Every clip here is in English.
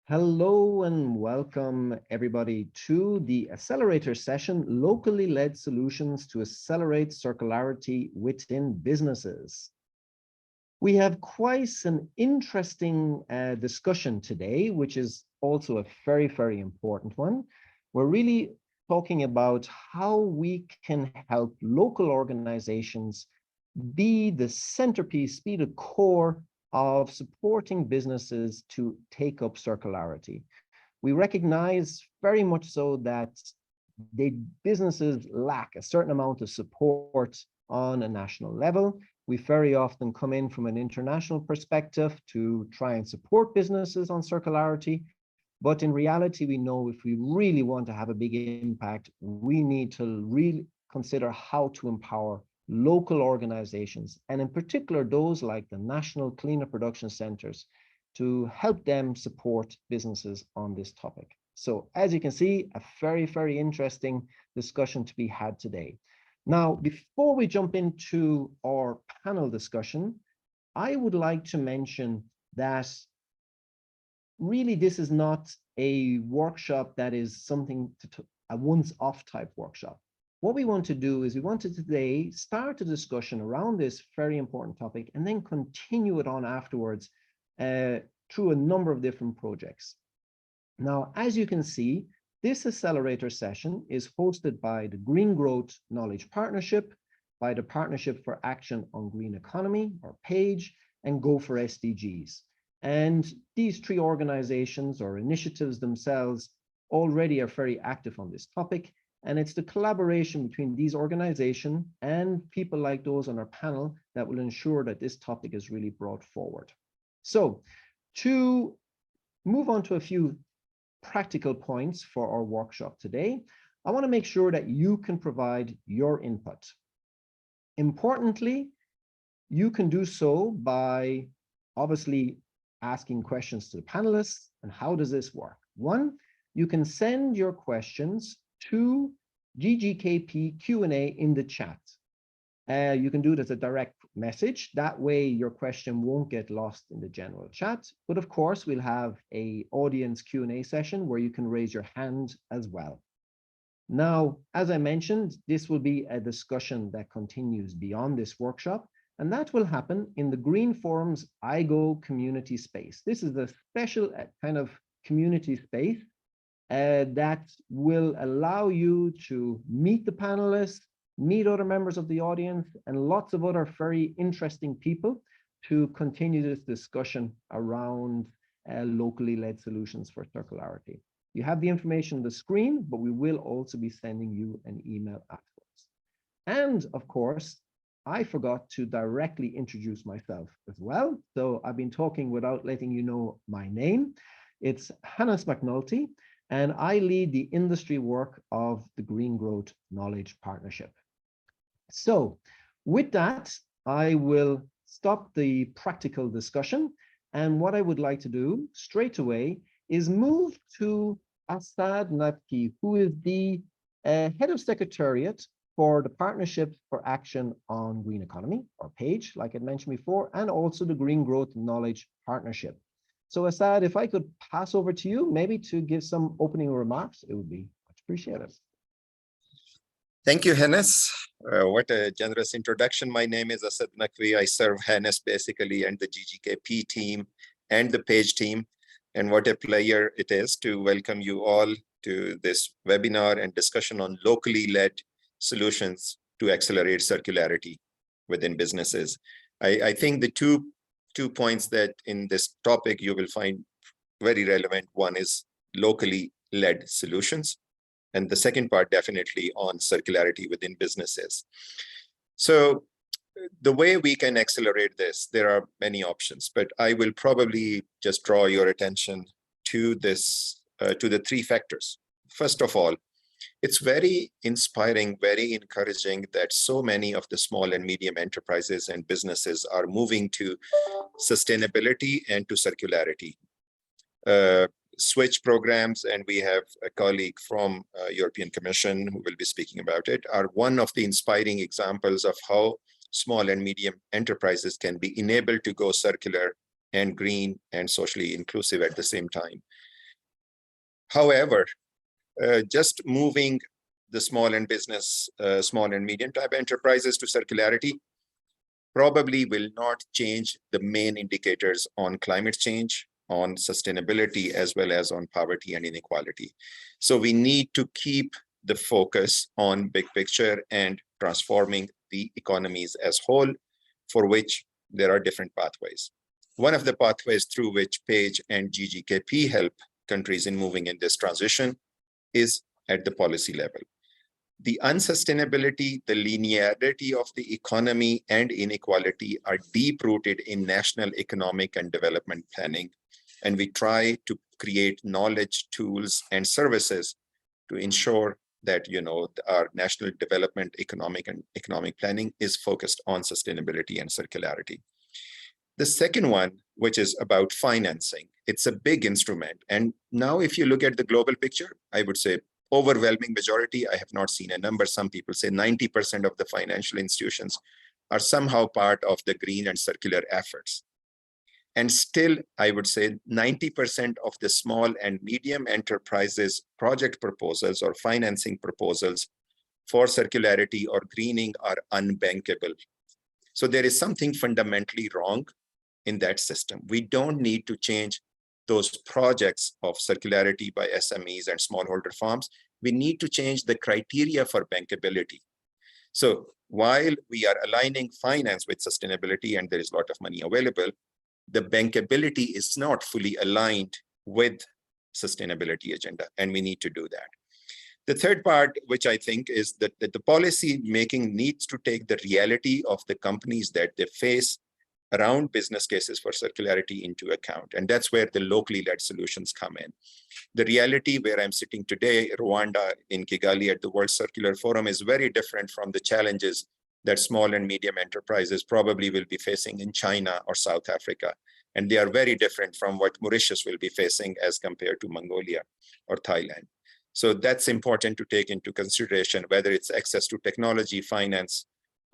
Hello and welcome everybody to the Accelerator session, locally led solutions to accelerate circularity within businesses. We have quite an interesting discussion today, which is also a very, very important one. We're really talking about how we can help local organizations be the centerpiece, be the core of supporting businesses to take up circularity. We recognize very much so that businesses lack a certain amount of support on a national level. We very often come in from an international perspective to try and support businesses on circularity. But in reality, we know if we really want to have a big impact, we need to really consider how to empower local organizations, and in particular, those like the National Cleaner Production Centers, to help them support businesses on this topic. So as you can see, a very, very interesting discussion to be had today. Now, before we jump into our panel discussion, I would like to mention that really this is not a workshop that is something a once-off type workshop. What we want to do is we want to today start a discussion around this very important topic and then continue it on afterwards through a number of different projects. Now, as you can see, this Accelerator session is hosted by the Green Growth Knowledge Partnership, by the Partnership for Action on Green Economy, or PAGE, and Go for SDGs. And these three organizations or initiatives themselves already are very active on this topic. And it's the collaboration between these organizations and people like those on our panel that will ensure that this topic is really brought forward. So to move on to a few practical points for our workshop today, I want to make sure that you can provide your input. Importantly, you can do so by obviously asking questions to the panelists. And how does this work? One, you can send your questions to GGKP Q&A in the chat. You can do it as a direct message. That way your question won't get lost in the general chat. But of course, we'll have an audience Q&A session where you can raise your hand as well. Now, as I mentioned, this will be a discussion that continues beyond this workshop, and that will happen in the Green Forum's iGo community space. This is a special kind of community space that will allow you to meet the panelists, meet other members of the audience, and lots of other very interesting people to continue this discussion around locally led solutions for circularity. You have the information on the screen, but we will also be sending you an email afterwards. And of course, I forgot to directly introduce myself as well. So I've been talking without letting you know my name. It's Hannes McNulty, and I lead the industry work of the Green Growth Knowledge Partnership. So with that, I will stop the practical discussion. And what I would like to do straight away is move to Asad Nafki, who is the head of secretariat for the Partnership for Action on Green Economy, or PAGE, like I mentioned before, and also the Green Growth Knowledge Partnership. So Asad, if I could pass over to you, maybe to give some opening remarks, it would be much appreciated. Thank you, Hannes. What a generous introduction. My name is Asad Naqvi. I serve Hannes basically and the GGKP team and the PAGE team. And what a pleasure it is to welcome you all to this webinar and discussion on locally led solutions to accelerate circularity within businesses. I think the two points that in this topic you will find very relevant. One is locally led solutions, and the second part definitely on circularity within businesses. So the way we can accelerate this, there are many options, but I will probably just draw your attention to this, to the three factors. First of all, it's very inspiring, very encouraging that so many of the small and medium enterprises and businesses are moving to sustainability and to circularity. Switch programs, and we have a colleague from European Commission who will be speaking about it, are one of the inspiring examples of how small and medium enterprises can be enabled to go circular and green and socially inclusive at the same time. However, just moving the small and medium type enterprises to circularity probably will not change the main indicators on climate change, on sustainability, as well as on poverty and inequality. So we need to keep the focus on big picture and transforming the economies as whole, for which there are different pathways. One of the pathways through which PAGE and GGKP help countries in moving in this transition is at the policy level. The unsustainability, the linearity of the economy and inequality are deep-rooted in national economic and development planning. And we try to create knowledge, tools, and services to ensure that our national development, economic planning is focused on sustainability and circularity. The second one, which is about financing, it's a big instrument. And now if you look at the global picture, I would say overwhelming majority, I have not seen a number, some people say 90% of the financial institutions are somehow part of the green and circular efforts. And still, I would say 90% of the small and medium enterprises project proposals or financing proposals for circularity or greening are unbankable. So there is something fundamentally wrong in that system. We don't need to change those projects of circularity by SMEs and smallholder farms. We need to change the criteria for bankability. So while we are aligning finance with sustainability and there is a lot of money available, the bankability is not fully aligned with sustainability agenda, and we need to do that. The third part, which I think is that the policy making needs to take the reality of the companies that they face around business cases for circularity into account. And that's where the locally led solutions come in. The reality where I'm sitting today, Rwanda in Kigali at the World Circular Forum, is very different from the challenges that small and medium enterprises probably will be facing in China or South Africa. And they are very different from what Mauritius will be facing as compared to Mongolia or Thailand. So that's important to take into consideration, whether it's access to technology, finance,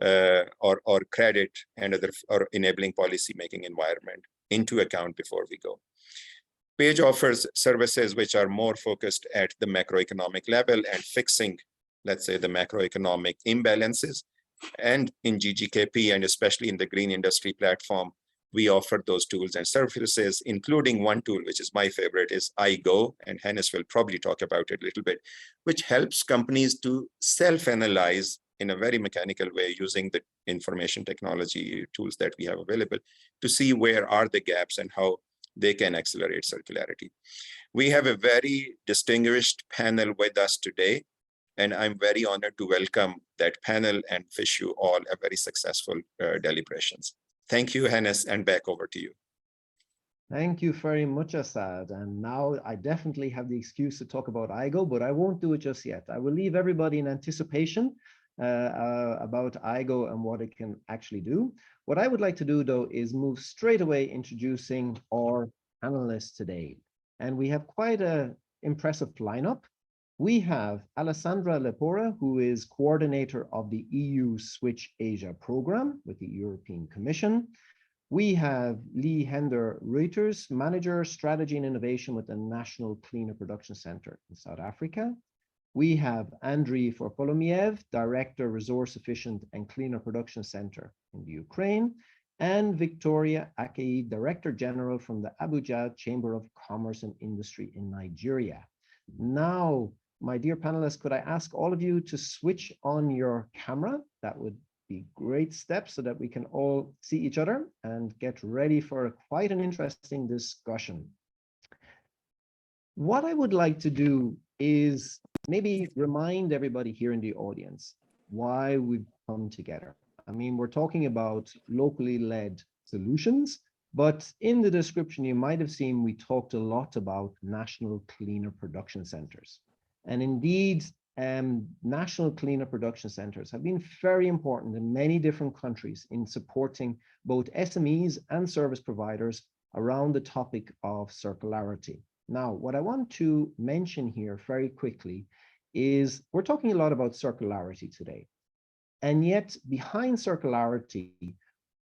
or credit and other or enabling policy making environment into account before we go. PAGE offers services which are more focused at the macroeconomic level and fixing, let's say, the macroeconomic imbalances. And in GGKP, and especially in the green industry platform, we offer those tools and services, including one tool, which is my favorite, is iGo, and Hannes will probably talk about it a little bit, which helps companies to self-analyze in a very mechanical way using the information technology tools that we have available to see where are the gaps and how they can accelerate circularity. We have a very distinguished panel with us today, and I'm very honored to welcome that panel and wish you all a very successful deliberations. Thank you, Hannes, and back over to you. Thank you very much, Asad. And now I definitely have the excuse to talk about iGo, but I won't do it just yet. I will leave everybody in anticipation about iGo and what it can actually do. What I would like to do, though, is move straight away introducing our panelists today. And we have quite an impressive lineup. We have Alessandra Lepora, who is coordinator of the EU Switch Asia program with the European Commission. We have Lee Hender Reuters, Manager, Strategy and Innovation with the National Cleaner Production Center in South Africa. We have Andriy Forfolomiev, Director, Resource Efficient and Cleaner Production Center in the Ukraine, and Victoria Akei, Director General from the Abuja Chamber of Commerce and Industry in Nigeria. Now, my dear panelists, could I ask all of you to switch on your camera? That would be great steps so that we can all see each other and get ready for quite an interesting discussion. What I would like to do is maybe remind everybody here in the audience why we've come together. I mean, we're talking about locally led solutions, but in the description, you might have seen we talked a lot about national cleaner production centers. And indeed, national cleaner production centers have been very important in many different countries in supporting both SMEs and service providers around the topic of circularity. Now, what I want to mention here very quickly is we're talking a lot about circularity today. And yet behind circularity,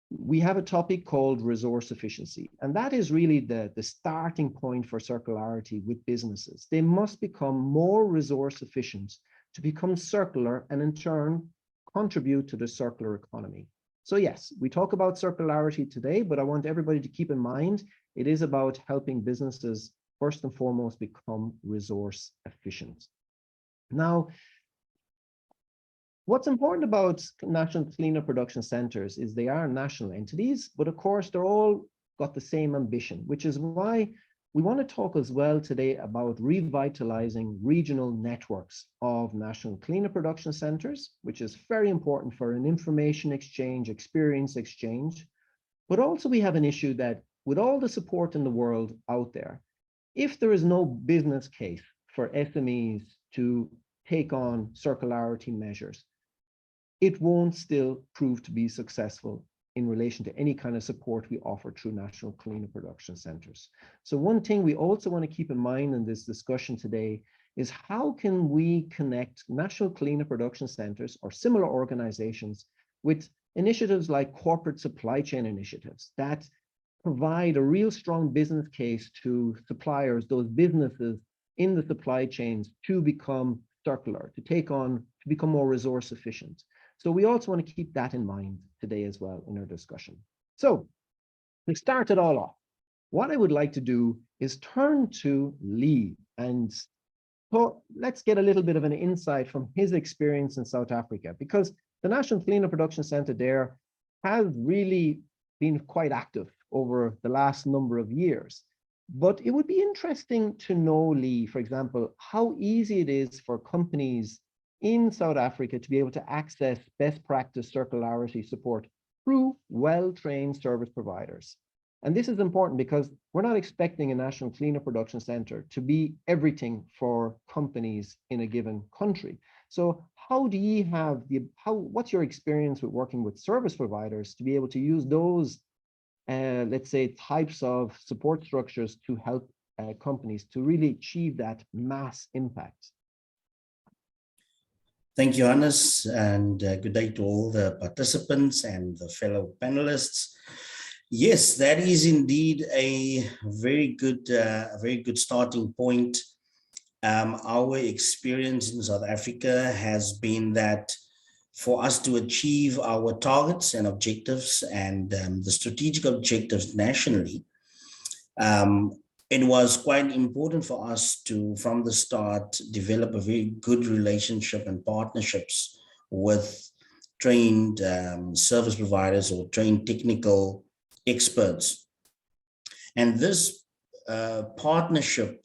we have a topic called resource efficiency, and that is really the starting point for circularity with businesses. They must become more resource efficient to become circular and in turn contribute to the circular economy. So yes, we talk about circularity today, but I want everybody to keep in mind it is about helping businesses first and foremost become resource efficient. Now, what's important about national cleaner production centers is they are national entities, but of course they're all got the same ambition, which is why we want to talk as well today about revitalizing regional networks of national cleaner production centers, which is very important for an information exchange, experience exchange. But also we have an issue that with all the support in the world out there, if there is no business case for SMEs to take on circularity measures, it won't still prove to be successful in relation to any kind of support we offer through national cleaner production centers. So one thing we also want to keep in mind in this discussion today is how can we connect national cleaner production centers or similar organizations with initiatives like corporate supply chain initiatives that provide a real strong business case to suppliers, those businesses in the supply chains to become circular, to become more resource efficient. So we also want to keep that in mind today as well in our discussion. So to start it all off, what I would like to do is turn to Lee, and so let's get a little bit of an insight from his experience in South Africa, because the National Cleaner Production Centre there has really been quite active over the last number of years. But it would be interesting to know, Lee, for example, how easy it is for companies in South Africa to be able to access best practice circularity support through well-trained service providers. And this is important because we're not expecting a national cleaner production center to be everything for companies in a given country. So how do you have what's your experience with working with service providers to be able to use those, let's say, types of support structures to help companies to really achieve that mass impact? Thank you, Hannes, and good day to all the participants and the fellow panelists. Yes, that is indeed a very good starting point. Our experience in South Africa has been that for us to achieve our targets and objectives and the strategic objectives nationally, it was quite important for us to, from the start, develop a very good relationship and partnerships with trained service providers or trained technical experts. And this partnership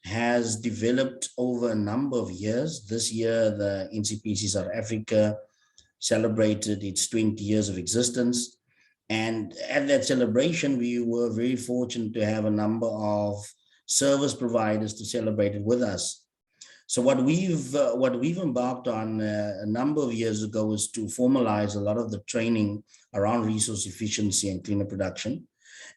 has developed over a number of years. This year, the NCPC South Africa celebrated its 20 years of existence. And at that celebration, we were very fortunate to have a number of service providers to celebrate it with us. So what we've embarked on a number of years ago is to formalize a lot of the training around resource efficiency and cleaner production,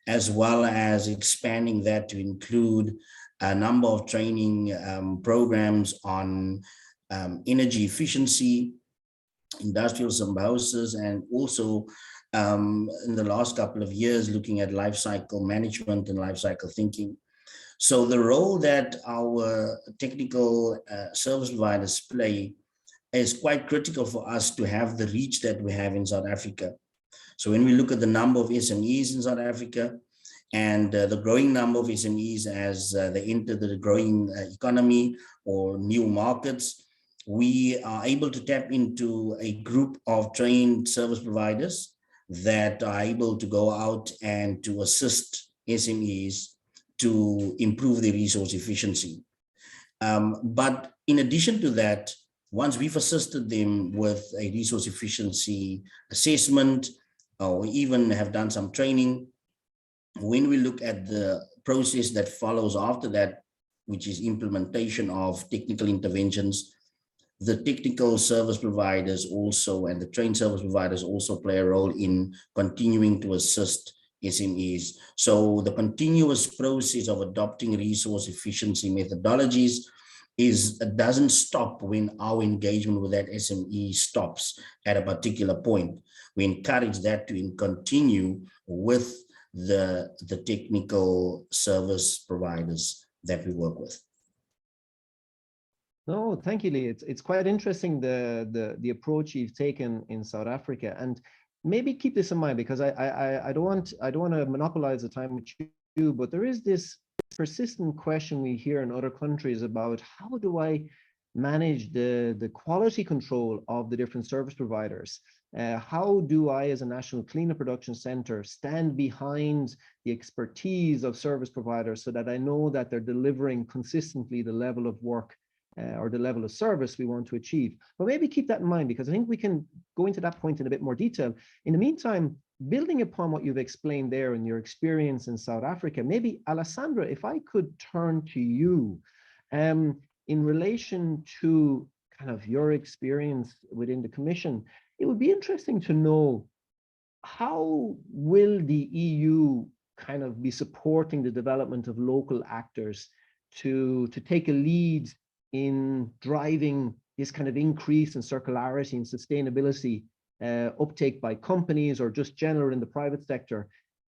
as well as expanding that to include a number of training programs on energy efficiency, industrial symbiosis, and also in the last couple of years, looking at life cycle management and life cycle thinking. So the role that our technical service providers play is quite critical for us to have the reach that we have in South Africa. So when we look at the number of SMEs in South Africa and the growing number of SMEs as they enter the growing economy or new markets, we are able to tap into a group of trained service providers that are able to go out and to assist SMEs to improve their resource efficiency. But in addition to that, once we've assisted them with a resource efficiency assessment, or even have done some training, when we look at the process that follows after that, which is implementation of technical interventions, the technical service providers also and the trained service providers also play a role in continuing to assist SMEs. So the continuous process of adopting resource efficiency methodologies doesn't stop when our engagement with that SME stops at a particular point. we encourage that to continue with the technical service providers that we work with. No, thank you, Lee. It's quite interesting the approach you've taken in South Africa, and maybe keep this in mind, because I don't want to monopolize the time with you, but there is this persistent question we hear in other countries about how do I manage the quality control of the different service providers? How do I, as a national cleaner production center, stand behind the expertise of service providers so that I know that they're delivering consistently the level of work or the level of service we want to achieve? But maybe keep that in mind, because I think we can go into that point in a bit more detail. In the meantime, building upon what you've explained there in your experience in South Africa, maybe Alessandra, if I could turn to you in relation to kind of your experience within the Commission, it would be interesting to know, how will the EU kind of be supporting the development of local actors to take a lead in driving this kind of increase in circularity and sustainability uptake by companies or just general in the private sector,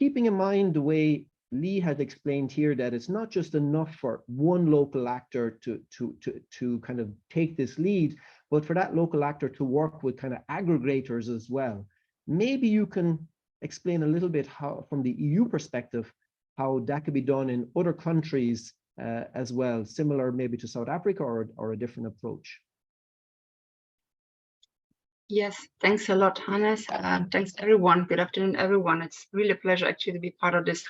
keeping in mind the way Lee had explained here, that it's not just enough for one local actor to kind of take this lead, but for that local actor to work with kind of aggregators as well. Maybe you can explain a little bit how, from the EU perspective, how that could be done in other countries as well, similar maybe to South Africa, or a different approach. Yes, thanks a lot, Hannes. Thanks everyone. Good afternoon, everyone. It's really a pleasure actually to be part of this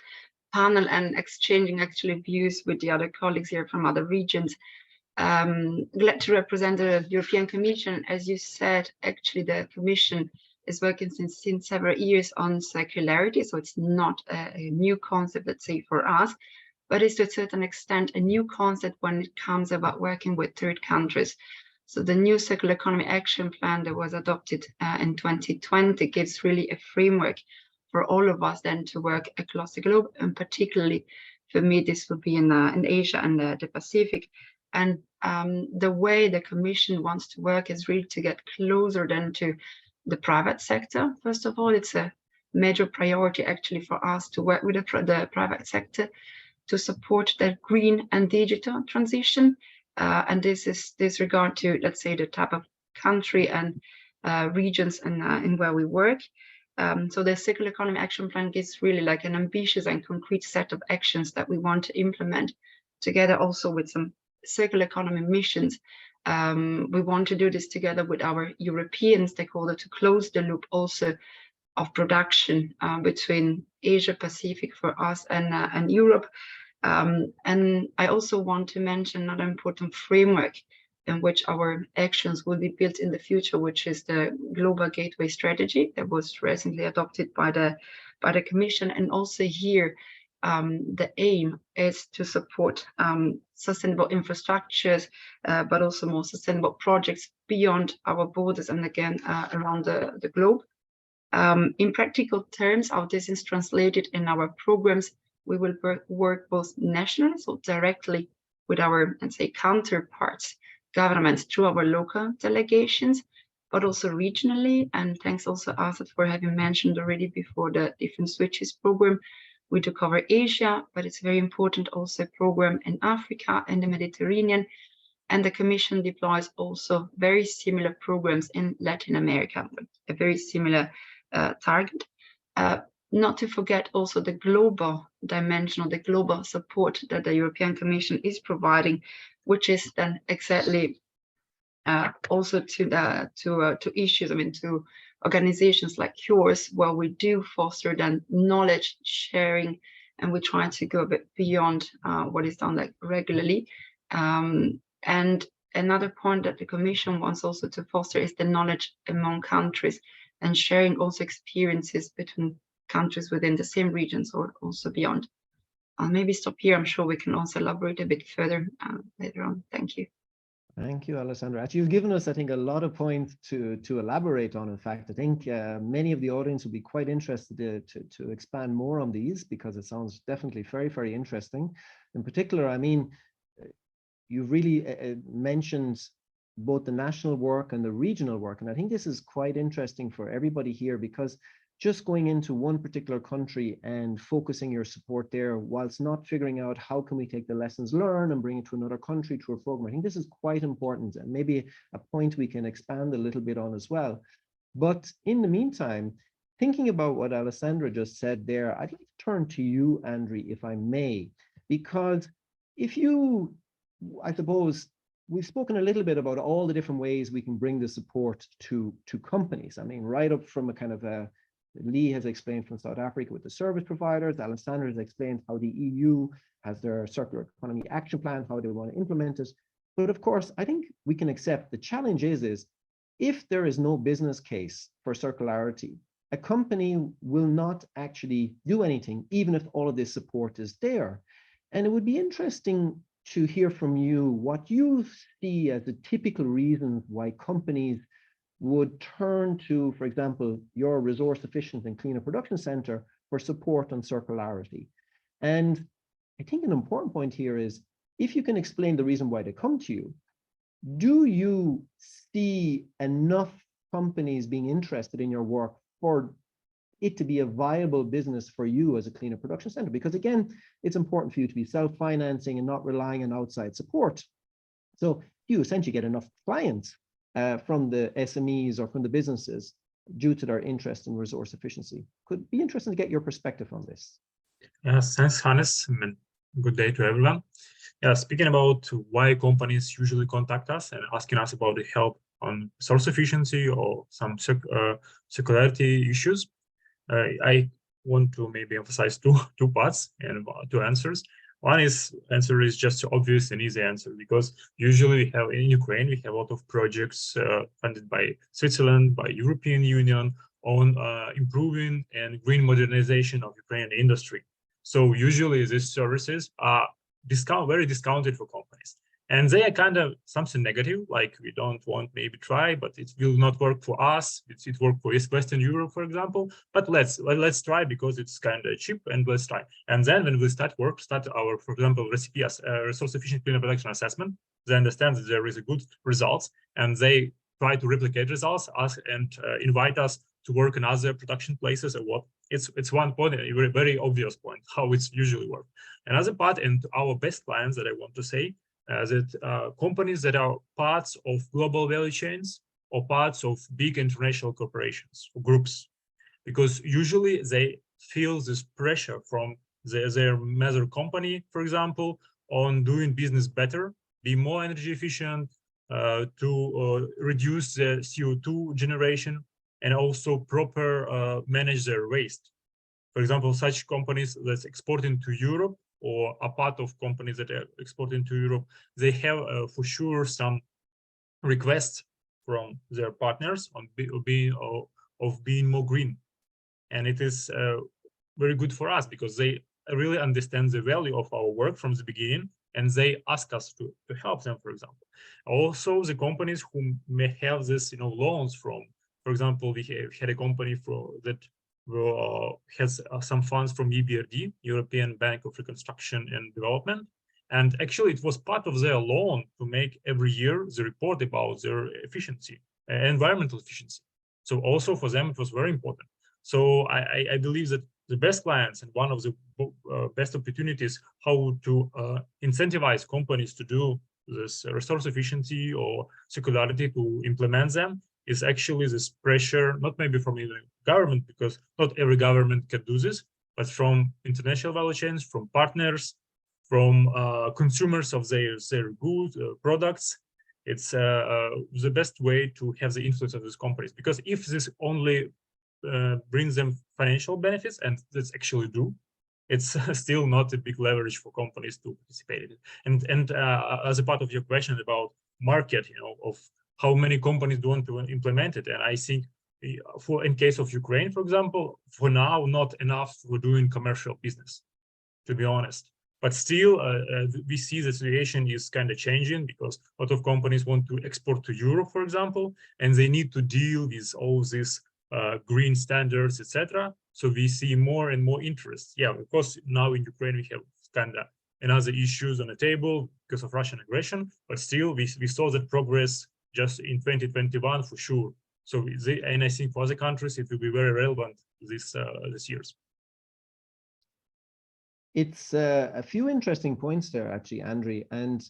panel and exchanging actually views with the other colleagues here from other regions. Glad to represent the European Commission. As you said, actually the Commission is working since several years on circularity, so it's not a new concept, let's say, for us, but it's to a certain extent a new concept when it comes about working with third countries. So the new Circular Economy Action Plan that was adopted in 2020 gives really a framework for all of us then to work across the globe, and particularly for me, this would be in Asia and the Pacific. And the way the Commission wants to work is really to get closer then to the private sector. First of all, it's a major priority actually for us to work with the private sector to support the green and digital transition. And this is this regard to, let's say, the type of country and regions and where we work. So the Circular Economy Action Plan gives really like an ambitious and concrete set of actions that we want to implement together, also with some circular economy missions. We want to do this together with our European stakeholder to close the loop also of production between Asia Pacific for us and Europe. And I also want to mention another important framework in which our actions will be built in the future, which is the Global Gateway Strategy that was recently adopted by the Commission. And also here, the aim is to support sustainable infrastructures, but also more sustainable projects beyond our borders and again around the globe. In practical terms, how this is translated in our programs, we will work both nationally, so directly with our, let's say, counterparts, governments through our local delegations, but also regionally. And thanks also, Asad, for having mentioned already before the Different Switches program. We do cover Asia, but it's very important also program in Africa and the Mediterranean. And the Commission deploys also very similar programs in Latin America, a very similar target. Not to forget also the global dimension, or the global support that the European Commission is providing, which is then exactly also to issues, I mean, to organizations like yours, where we do foster then knowledge sharing, and we try to go a bit beyond what is done like regularly. And another point that the Commission wants also to foster is the knowledge among countries, and sharing also experiences between countries within the same regions or also beyond. I'll maybe stop here. I'm sure we can also elaborate a bit further later on. Thank you. Thank you, Alessandra. You've given us, I think, a lot of points to elaborate on. In fact, I think many of the audience will be quite interested to expand more on these, because it sounds definitely very, very interesting. In particular, I mean, you really mentioned both the national work and the regional work. And I think this is quite interesting for everybody here, because just going into one particular country and focusing your support there, whilst not figuring out how can we take the lessons learned and bring it to another country through a program, I think this is quite important, and maybe a point we can expand a little bit on as well. But in the meantime, thinking about what Alessandra just said there, I'd like to turn to you, Andri, if I may, because if you, I suppose, we've spoken a little bit about all the different ways we can bring the support to companies. I mean, right up from a kind of a, Lee has explained from South Africa with the service providers, Alessandra has explained how the EU has their circular economy action plan, how they want to implement it. But of course, I think we can accept the challenge is if there is no business case for circularity, a company will not actually do anything, even if all of this support is there. And it would be interesting to hear from you what you see as the typical reasons why companies would turn to, for example, your resource efficient and cleaner production center for support on circularity. And I think an important point here is, if you can explain the reason why they come to you, do you see enough companies being interested in your work for it to be a viable business for you as a cleaner production center? Because again, it's important for you to be self-financing and not relying on outside support. So you essentially get enough clients from the SMEs or from the businesses due to their interest in resource efficiency. Could be interesting to get your perspective on this. Yes, thanks, Hannes. Good day to everyone. Yeah, speaking about why companies usually contact us and asking us about the help on resource efficiency or some circularity issues, I want to maybe emphasize two parts and two answers. One answer is just obvious and easy answer, because usually we have in Ukraine, we have a lot of projects funded by Switzerland, by European Union on improving and green modernization of Ukrainian industry. So usually these services are very discounted for companies. And they are kind of something negative, like we don't want maybe try, but it will not work for us. It work for Western Europe, for example. But let's try because it's kind of cheap, and let's try. And then when we start our, for example, recipe as resource efficient cleaner production assessment, they understand that there is a good results, and they try to replicate results and invite us to work in other production places or what. It's one point, a very obvious point, how it's usually work. Another part, and our best clients that I want to say, that companies that are parts of global value chains or parts of big international corporations or groups, because usually they feel this pressure from their mother company, for example, on doing business better, be more energy efficient, to reduce the CO2 generation, and also proper manage their waste. For example, such companies that's exporting to Europe or a part of companies that are exporting to Europe, they have for sure some requests from their partners on being more green. And it is very good for us because they really understand the value of our work from the beginning, and they ask us to help them, for example. Also, the companies who may have this, loans from, for example, we had a company that has some funds from EBRD, European Bank of Reconstruction and Development. And actually, it was part of their loan to make every year the report about their efficiency, environmental efficiency. So also for them, it was very important. So I believe that the best clients and one of the best opportunities how to incentivize companies to do this resource efficiency or circularity, to implement them, is actually this pressure, not maybe from the government, because not every government can do this, but from international value chains, from partners, from consumers of their goods, products. It's the best way to have the influence of these companies, because if this only brings them financial benefits, and that's actually do, it's still not a big leverage for companies to participate in it. And as a part of your question about market, of how many companies do want to implement it, and I think in case of Ukraine, for example, for now, not enough for doing commercial business, to be honest. But still, we see the situation is kind of changing, because a lot of companies want to export to Europe, for example, and they need to deal with all these green standards, etc. So we see more and more interest. Yeah, of course, now in Ukraine, we have kind of another issues on the table because of Russian aggression, but still we saw that progress just in 2021 for sure. So, and I think for other countries, it will be very relevant this years. It's a few interesting points there, actually, Andre, and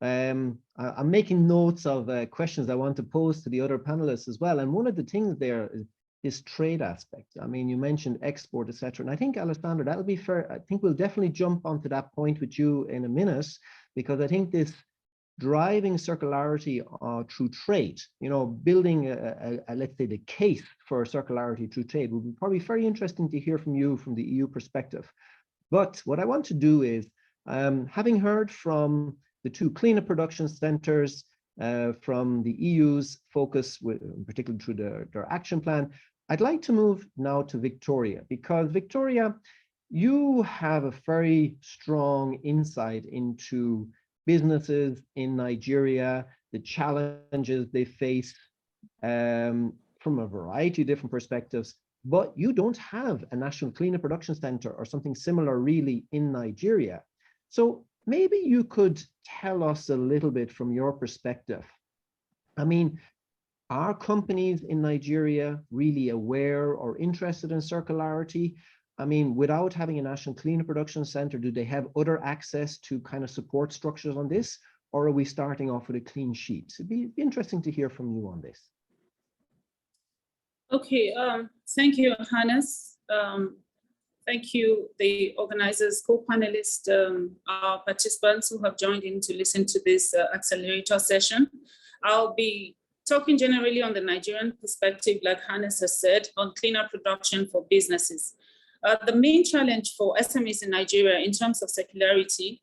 I'm making notes of questions I want to pose to the other panelists as well. And one of the things there is trade aspect. I mean, you mentioned export, etc. And I think, Alessandro, that'll be fair. I think we'll definitely jump onto that point with you in a minute, because I think this driving circularity through trade, you know, building let's say the case for circularity through trade will be probably very interesting to hear from you from the EU perspective. But what I want to do is, having heard from the two cleaner production centers, from the EU's focus, particularly through their action plan, I'd like to move now to Victoria, because Victoria, you have a very strong insight into businesses in Nigeria, the challenges they face from a variety of different perspectives. But you don't have a national cleaner production center or something similar really in Nigeria. So maybe you could tell us a little bit from your perspective. I mean, are companies in Nigeria really aware or interested in circularity? I mean, without having a national cleaner production center, do they have other access to kind of support structures on this? Or are we starting off with a clean sheet? It'd be interesting to hear from you on this. Okay, thank you, Hannes. Thank you, the organizers, co-panelists, our participants who have joined in to listen to this accelerator session. I'll be talking generally on the Nigerian perspective, like Hannes has said, on cleaner production for businesses. The main challenge for SMEs in Nigeria in terms of circularity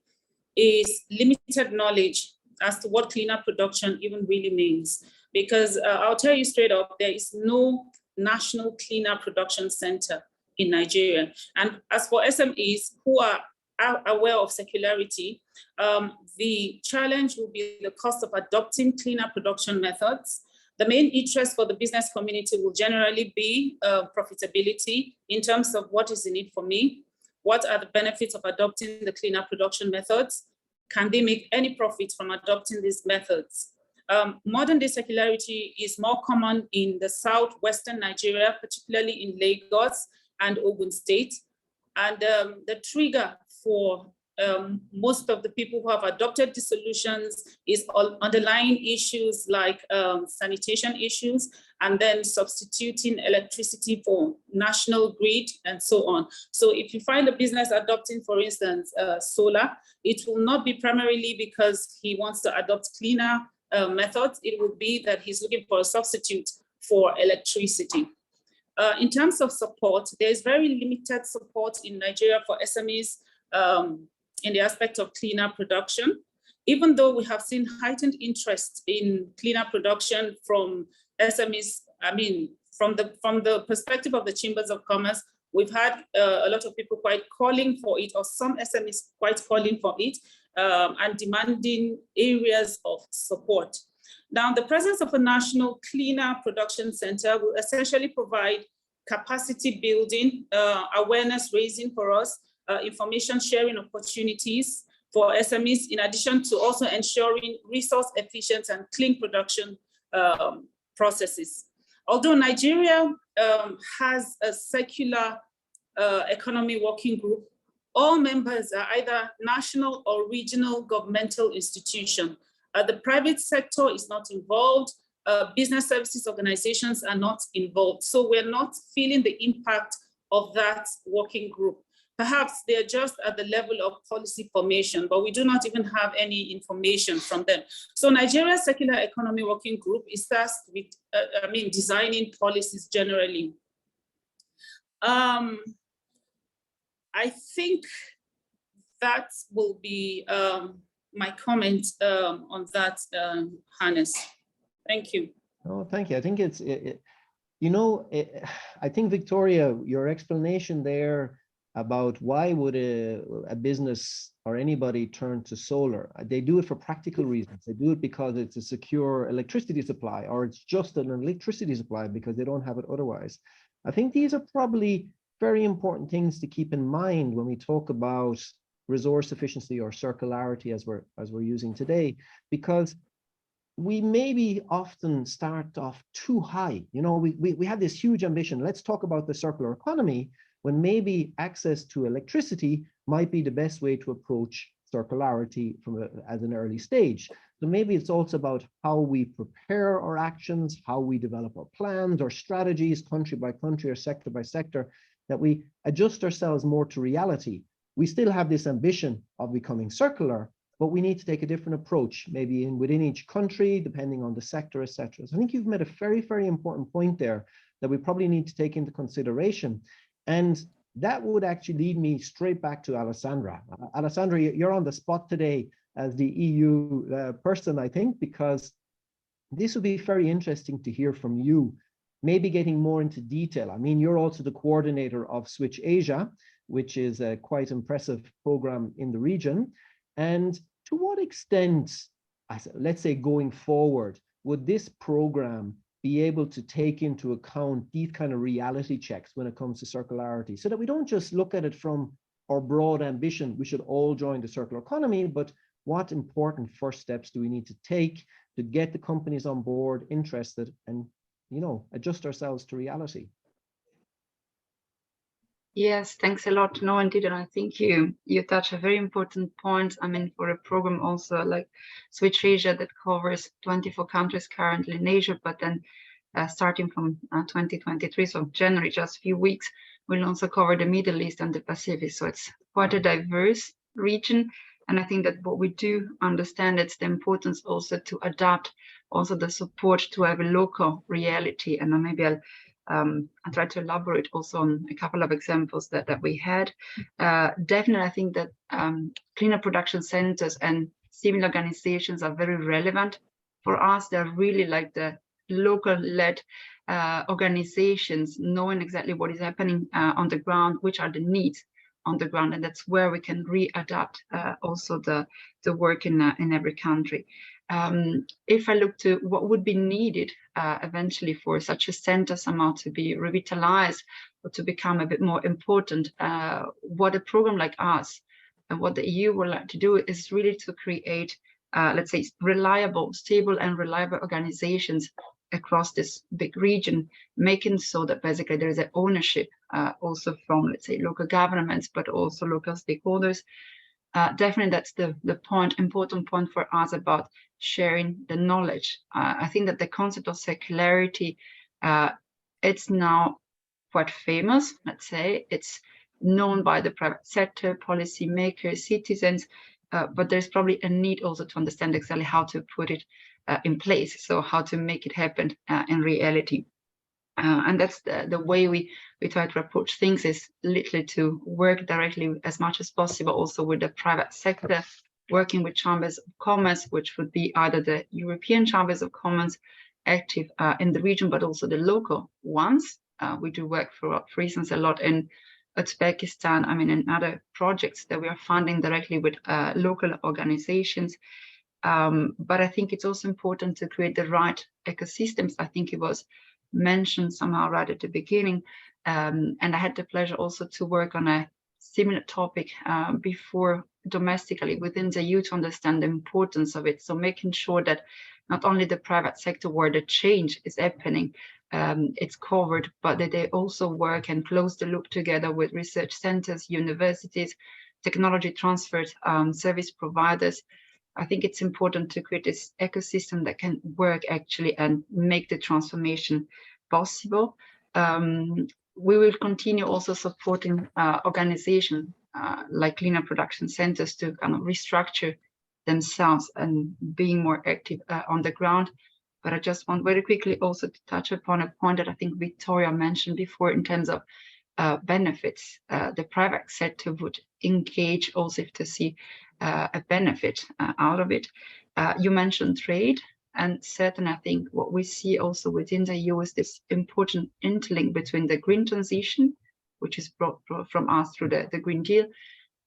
is limited knowledge as to what cleaner production even really means. Because I'll tell you straight up, there is no national cleaner production center in Nigeria. And as for SMEs who are aware of circularity, the challenge will be the cost of adopting cleaner production methods. The main interest for the business community will generally be profitability in terms of what is in it for me, what are the benefits of adopting the cleaner production methods, can they make any profit from adopting these methods? Modern day circularity is more common in the southwestern Nigeria, particularly in Lagos and Ogun State. And the trigger for most of the people who have adopted the solutions is underlying issues like sanitation issues, and then substituting electricity for national grid and so on. So if you find a business adopting, for instance, solar, it will not be primarily because he wants to adopt cleaner methods. It will be that he's looking for a substitute for electricity. In terms of support, there's very limited support in Nigeria for SMEs in the aspect of cleaner production. Even though we have seen heightened interest in cleaner production from SMEs, I mean, from the perspective of the Chambers of Commerce, we've had a lot of people quite calling for it, or some SMEs quite calling for it, and demanding areas of support. Now, the presence of a national cleaner production center will essentially provide capacity building, awareness raising for us, information sharing opportunities for SMEs, in addition to also ensuring resource efficient and clean production processes. Although Nigeria has a circular economy working group, all members are either national or regional governmental institutions. The private sector is not involved. Business services organizations are not involved. So we're not feeling the impact of that working group. Perhaps they're just at the level of policy formation, but we do not even have any information from them. So Nigeria's Circular Economy Working Group is tasked with, designing policies generally. I think that will be my comment on that, Hannes. Thank you. Oh, thank you. I think I think, Victoria, your explanation there about why would a business or anybody turn to solar? They do it for practical reasons. They do it because it's a secure electricity supply, or it's just an electricity supply because they don't have it otherwise. I think these are probably very important things to keep in mind when we talk about resource efficiency or circularity as we're using today, because we maybe often start off too high. You know, we have this huge ambition. Let's talk about the circular economy, when maybe access to electricity might be the best way to approach circularity as an early stage. So maybe it's also about how we prepare our actions, how we develop our plans or strategies, country by country or sector by sector, that we adjust ourselves more to reality. We still have this ambition of becoming circular, but we need to take a different approach, maybe within each country, depending on the sector, etc. So I think you've made a very, very important point there that we probably need to take into consideration. And that would actually lead me straight back to Alessandra. Alessandra, you're on the spot today as the EU person, I think, because this would be very interesting to hear from you, maybe getting more into detail. I mean, you're also the coordinator of Switch Asia, which is a quite impressive program in the region. And to what extent, let's say going forward, would this program be able to take into account these kind of reality checks when it comes to circularity, so that we don't just look at it from our broad ambition, we should all join the circular economy, but what important first steps do we need to take to get the companies on board, interested, and, you know, adjust ourselves to reality? Yes, thanks a lot. No, indeed, and I think you touch a very important point. I mean, for a program also like Switch Asia that covers 24 countries currently in Asia, but then starting from 2023, so January, just a few weeks, we'll also cover the Middle East and the Pacific. So it's quite a diverse region. And I think that what we do understand, it's the importance also to adapt also the support to have a local reality. And then maybe I'll try to elaborate also on a couple of examples that we had. Definitely, I think that cleaner production centers and similar organizations are very relevant for us. They're really like the local-led organizations, knowing exactly what is happening on the ground, which are the needs on the ground, and that's where we can readapt also the work in every country. If I look to what would be needed eventually for such a center somehow to be revitalized or to become a bit more important, what a program like us and what the EU would like to do is really to create, let's say, reliable, stable and reliable organizations across this big region, making so that basically there is an ownership also from, let's say, local governments, but also local stakeholders. Definitely that's the important point for us about sharing the knowledge. I think that the concept of circularity, it's now quite famous, let's say. It's known by the private sector, policymakers, citizens, but there's probably a need also to understand exactly how to put it in place, so how to make it happen in reality. And that's the way we try to approach things, is literally to work directly as much as possible also with the private sector, working with chambers of commerce, which would be either the European chambers of commerce active in the region, but also the local ones. We do work, for instance, a lot in Uzbekistan, I mean, in other projects that we are funding directly with local organizations. But I think it's also important to create the right ecosystems. I think it was mentioned somehow right at the beginning. And I had the pleasure also to work on a similar topic before domestically within the EU to understand the importance of it. So making sure that not only the private sector where the change is happening, it's covered, but that they also work and close the loop together with research centers, universities, technology transfers, service providers. I think it's important to create this ecosystem that can work actually and make the transformation possible. We will continue also supporting organizations like cleaner production centers to kind of restructure themselves and being more active on the ground. But I just want very quickly also to touch upon a point that I think Victoria mentioned before in terms of benefits. The private sector would engage also to see a benefit out of it. You mentioned trade, and certainly I think what we see also within the EU is this important interlink between the green transition, which is brought from us through the Green Deal,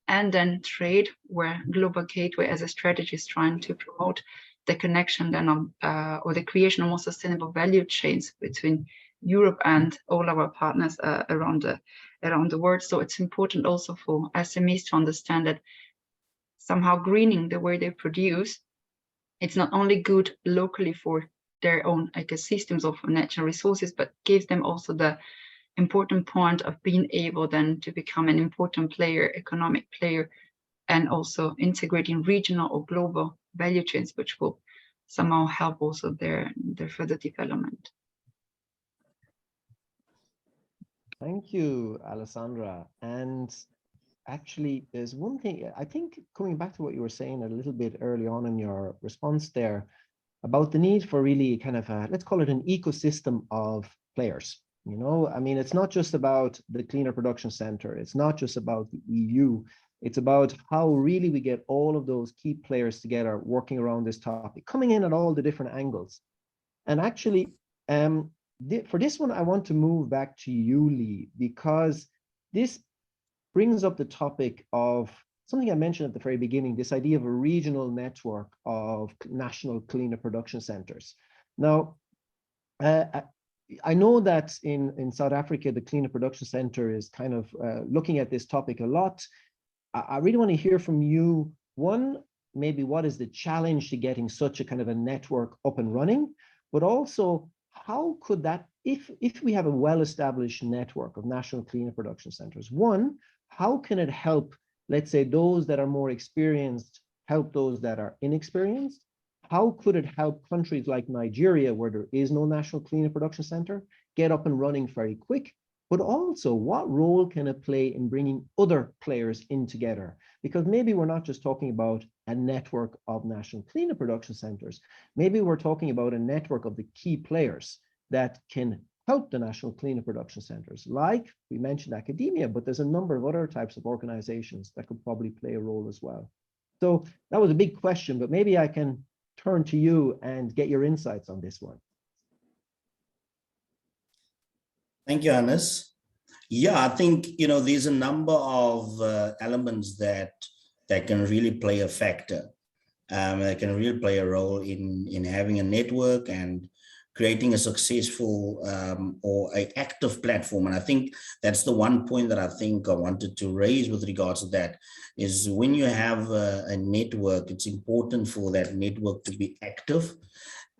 and then trade, where Global Gateway as a strategy is trying to promote the connection then or the creation of more sustainable value chains between Europe and all our partners around the world. So it's important also for SMEs to understand that somehow greening the way they produce it's not only good locally for their own ecosystems of natural resources, but gives them also the important point of being able then to become an important player, economic player, and also integrating regional or global value chains, which will somehow help also their further development. Thank you, Alessandra. And actually, there's one thing, I think, coming back to what you were saying a little bit early on in your response there, about the need for really kind of a, let's call it an ecosystem of players. You know, I mean, it's not just about the Cleaner Production Center. It's not just about the EU. It's about how really we get all of those key players together working around this topic, coming in at all the different angles. And actually, for this one, I want to move back to you, Lee, because this brings up the topic of something I mentioned at the very beginning, this idea of a regional network of national cleaner production centers. Now, I know that in South Africa, the Cleaner Production Center is kind of looking at this topic a lot. I really want to hear from you, one, maybe what is the challenge to getting such a kind of a network up and running, but also how could that, if we have a well-established network of national cleaner production centers, one, how can it help, let's say, those that are more experienced help those that are inexperienced? How could it help countries like Nigeria, where there is no national cleaner production center, get up and running very quick? But also, what role can it play in bringing other players in together? Because maybe we're not just talking about a network of national cleaner production centers. Maybe we're talking about a network of the key players that can help the national cleaner production centers. Like we mentioned academia, but there's a number of other types of organizations that could probably play a role as well. So that was a big question, but maybe I can turn to you and get your insights on this one. Thank you, Hannes. Yeah, I think, you know, there's a number of elements that can really play a factor, that can really play a role in having a network and creating a successful or an active platform. And I think that's the one point that I think I wanted to raise with regards to that, is when you have a network, it's important for that network to be active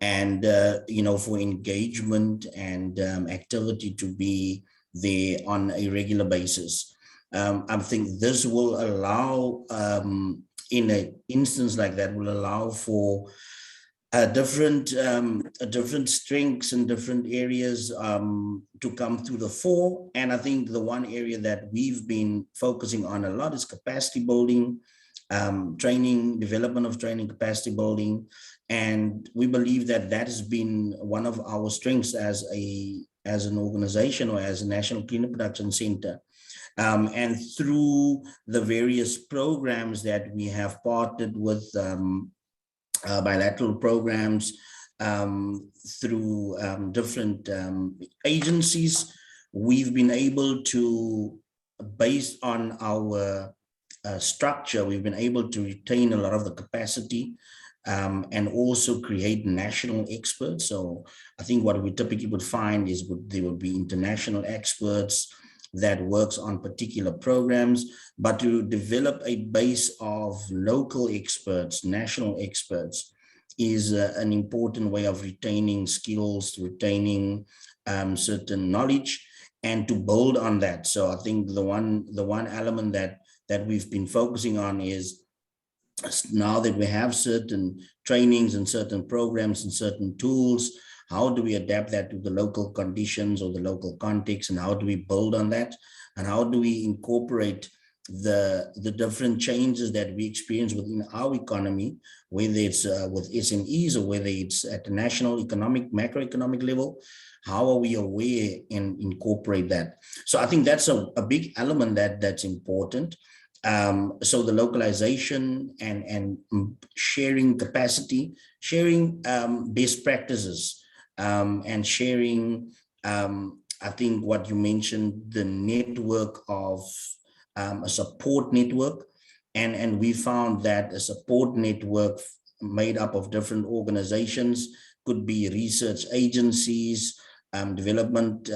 and, you know, for engagement and activity to be there on a regular basis. I think this will allow, in an instance like that, will allow for different strengths in different areas to come through the fore. And I think the one area that we've been focusing on a lot is capacity building, training, development of training, capacity building. And we believe that that has been one of our strengths as an organization or as a National Cleaner Production Center. And through the various programs that we have partnered with, bilateral programs, through different agencies, we've been able to, based on our structure, we've been able to retain a lot of the capacity and also create national experts. So I think what we typically would find is there would be international experts that works on particular programs, but to develop a base of local experts, national experts, is an important way of retaining skills, retaining certain knowledge, and to build on that. So I think the one element that we've been focusing on is, now that we have certain trainings and certain programs and certain tools, how do we adapt that to the local conditions or the local context, and how do we build on that, and how do we incorporate the different changes that we experience within our economy, whether it's with SMEs or whether it's at the national economic, macroeconomic level, how are we aware and incorporate that? So I think that's a big element that's important. So the localization and sharing capacity, sharing best practices, and sharing, I think what you mentioned, the network of a support network. And we found that a support network made up of different organizations, could be research agencies, development,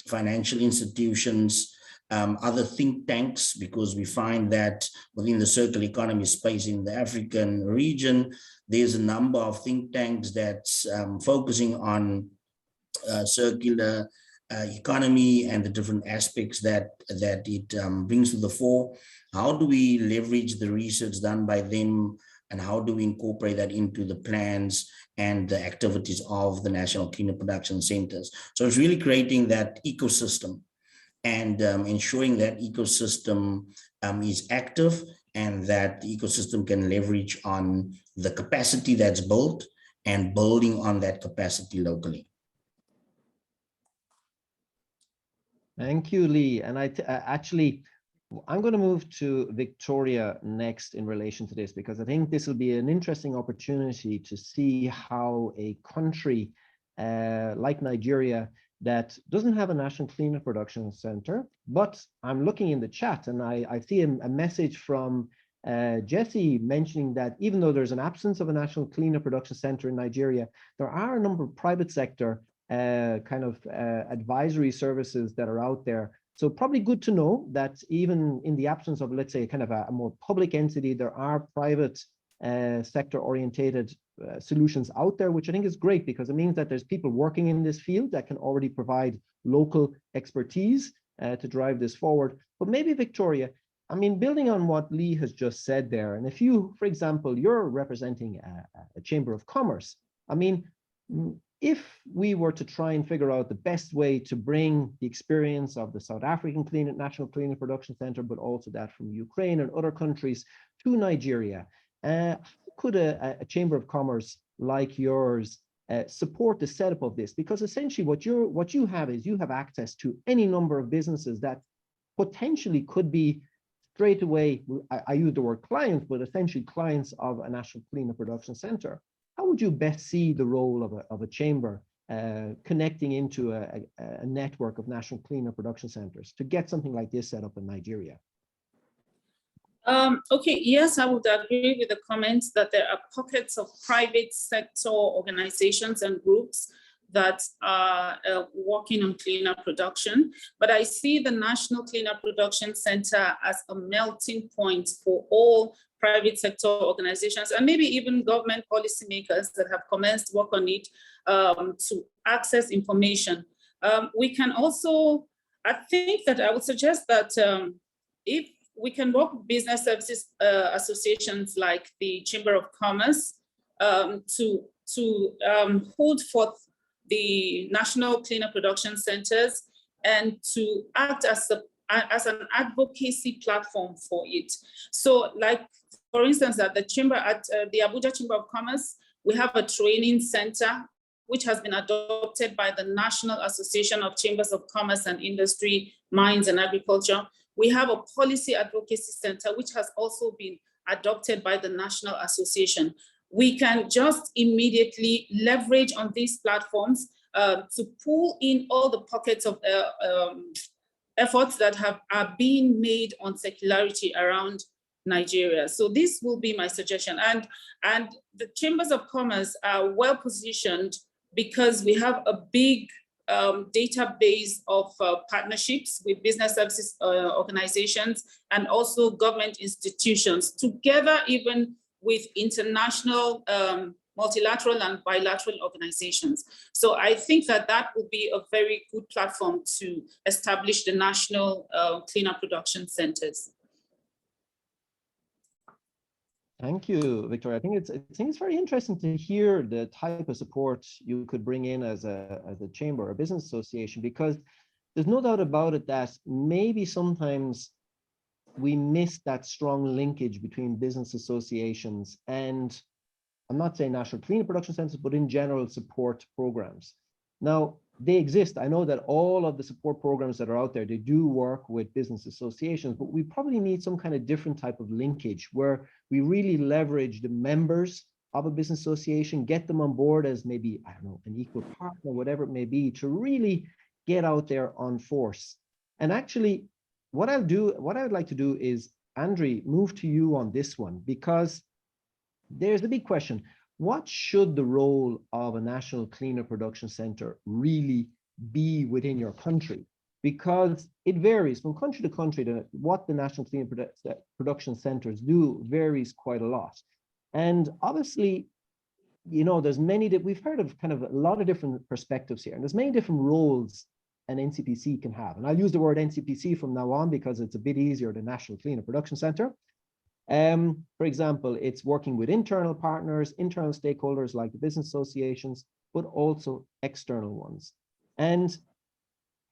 financial institutions, other think tanks, because we find that within the circular economy space in the African region, there's a number of think tanks that's focusing on circular economy and the different aspects that it brings to the fore. How do we leverage the research done by them, and how do we incorporate that into the plans and the activities of the National Cleaner Production Centers? So it's really creating that ecosystem and ensuring that ecosystem is active, and that the ecosystem can leverage on the capacity that's built and building on that capacity locally. Thank you, Lee. And I'm going to move to Victoria next in relation to this, because I think this will be an interesting opportunity to see how a country like Nigeria that doesn't have a national cleaner production center, but I'm looking in the chat and I see a message from Jesse mentioning that even though there's an absence of a national cleaner production center in Nigeria, there are a number of private sector advisory services that are out there. So probably good to know that even in the absence of, let's say, kind of a more public entity, there are private sector orientated solutions out there, which I think is great, because it means that there's people working in this field that can already provide local expertise to drive this forward. But maybe, Victoria, I mean, building on what Lee has just said there, and if you, for example, you're representing a Chamber of Commerce, I mean, if we were to try and figure out the best way to bring the experience of the South African National Cleaner Production Center, but also that from Ukraine and other countries to Nigeria, could a Chamber of Commerce like yours support the setup of this? Because essentially what you have is you have access to any number of businesses that potentially could be straight away, I use the word clients, but essentially clients of a National Cleaner Production Center. How would you best see the role of a chamber connecting into a network of national cleaner production centers to get something like this set up in Nigeria? Okay, yes, I would agree with the comments that there are pockets of private sector organizations and groups that are working on cleaner production, but I see the National Cleaner Production Center as a melting point for all private sector organizations and maybe even government policymakers that have commenced work on it to access information. We can also, I think that I would suggest that if we can work with business services associations like the Chamber of Commerce to hold forth the National Cleaner Production Centers and to act as an advocacy platform for it. So, like, for instance, at the Abuja Chamber of Commerce, we have a training center which has been adopted by the National Association of Chambers of Commerce and Industry, Mines and Agriculture. We have a policy advocacy center which has also been adopted by the National Association. We can just immediately leverage on these platforms to pull in all the pockets of efforts that are being made on circularity around Nigeria. So this will be my suggestion. And the Chambers of Commerce are well positioned because we have a big database of partnerships with business services organizations and also government institutions, together even with international multilateral and bilateral organizations. So I think that that would be a very good platform to establish the national cleaner production centers. Thank you, Victoria. I think it's very interesting to hear the type of support you could bring in as a chamber or business association, because there's no doubt about it that maybe sometimes we miss that strong linkage between business associations and, I'm not saying national cleaner production centers, but in general support programs. Now, they exist. I know that all of the support programs that are out there, they do work with business associations, but we probably need some kind of different type of linkage where we really leverage the members of a business association, get them on board as maybe, I don't know, an equal partner, whatever it may be, to really get out there on force. And actually, what I would like to do is, Andre, move to you on this one, because there's the big question. What should the role of a national cleaner production center really be within your country? because it varies from country to country. What the National Clean Production Centres do varies quite a lot. And obviously, you know, there's many that we've heard of kind of a lot of different perspectives here, and there's many different roles an NCPC can have. And I'll use the word NCPC from now on because it's a bit easier than National Clean Production Centre. For example, it's working with internal partners, internal stakeholders like the business associations, but also external ones. And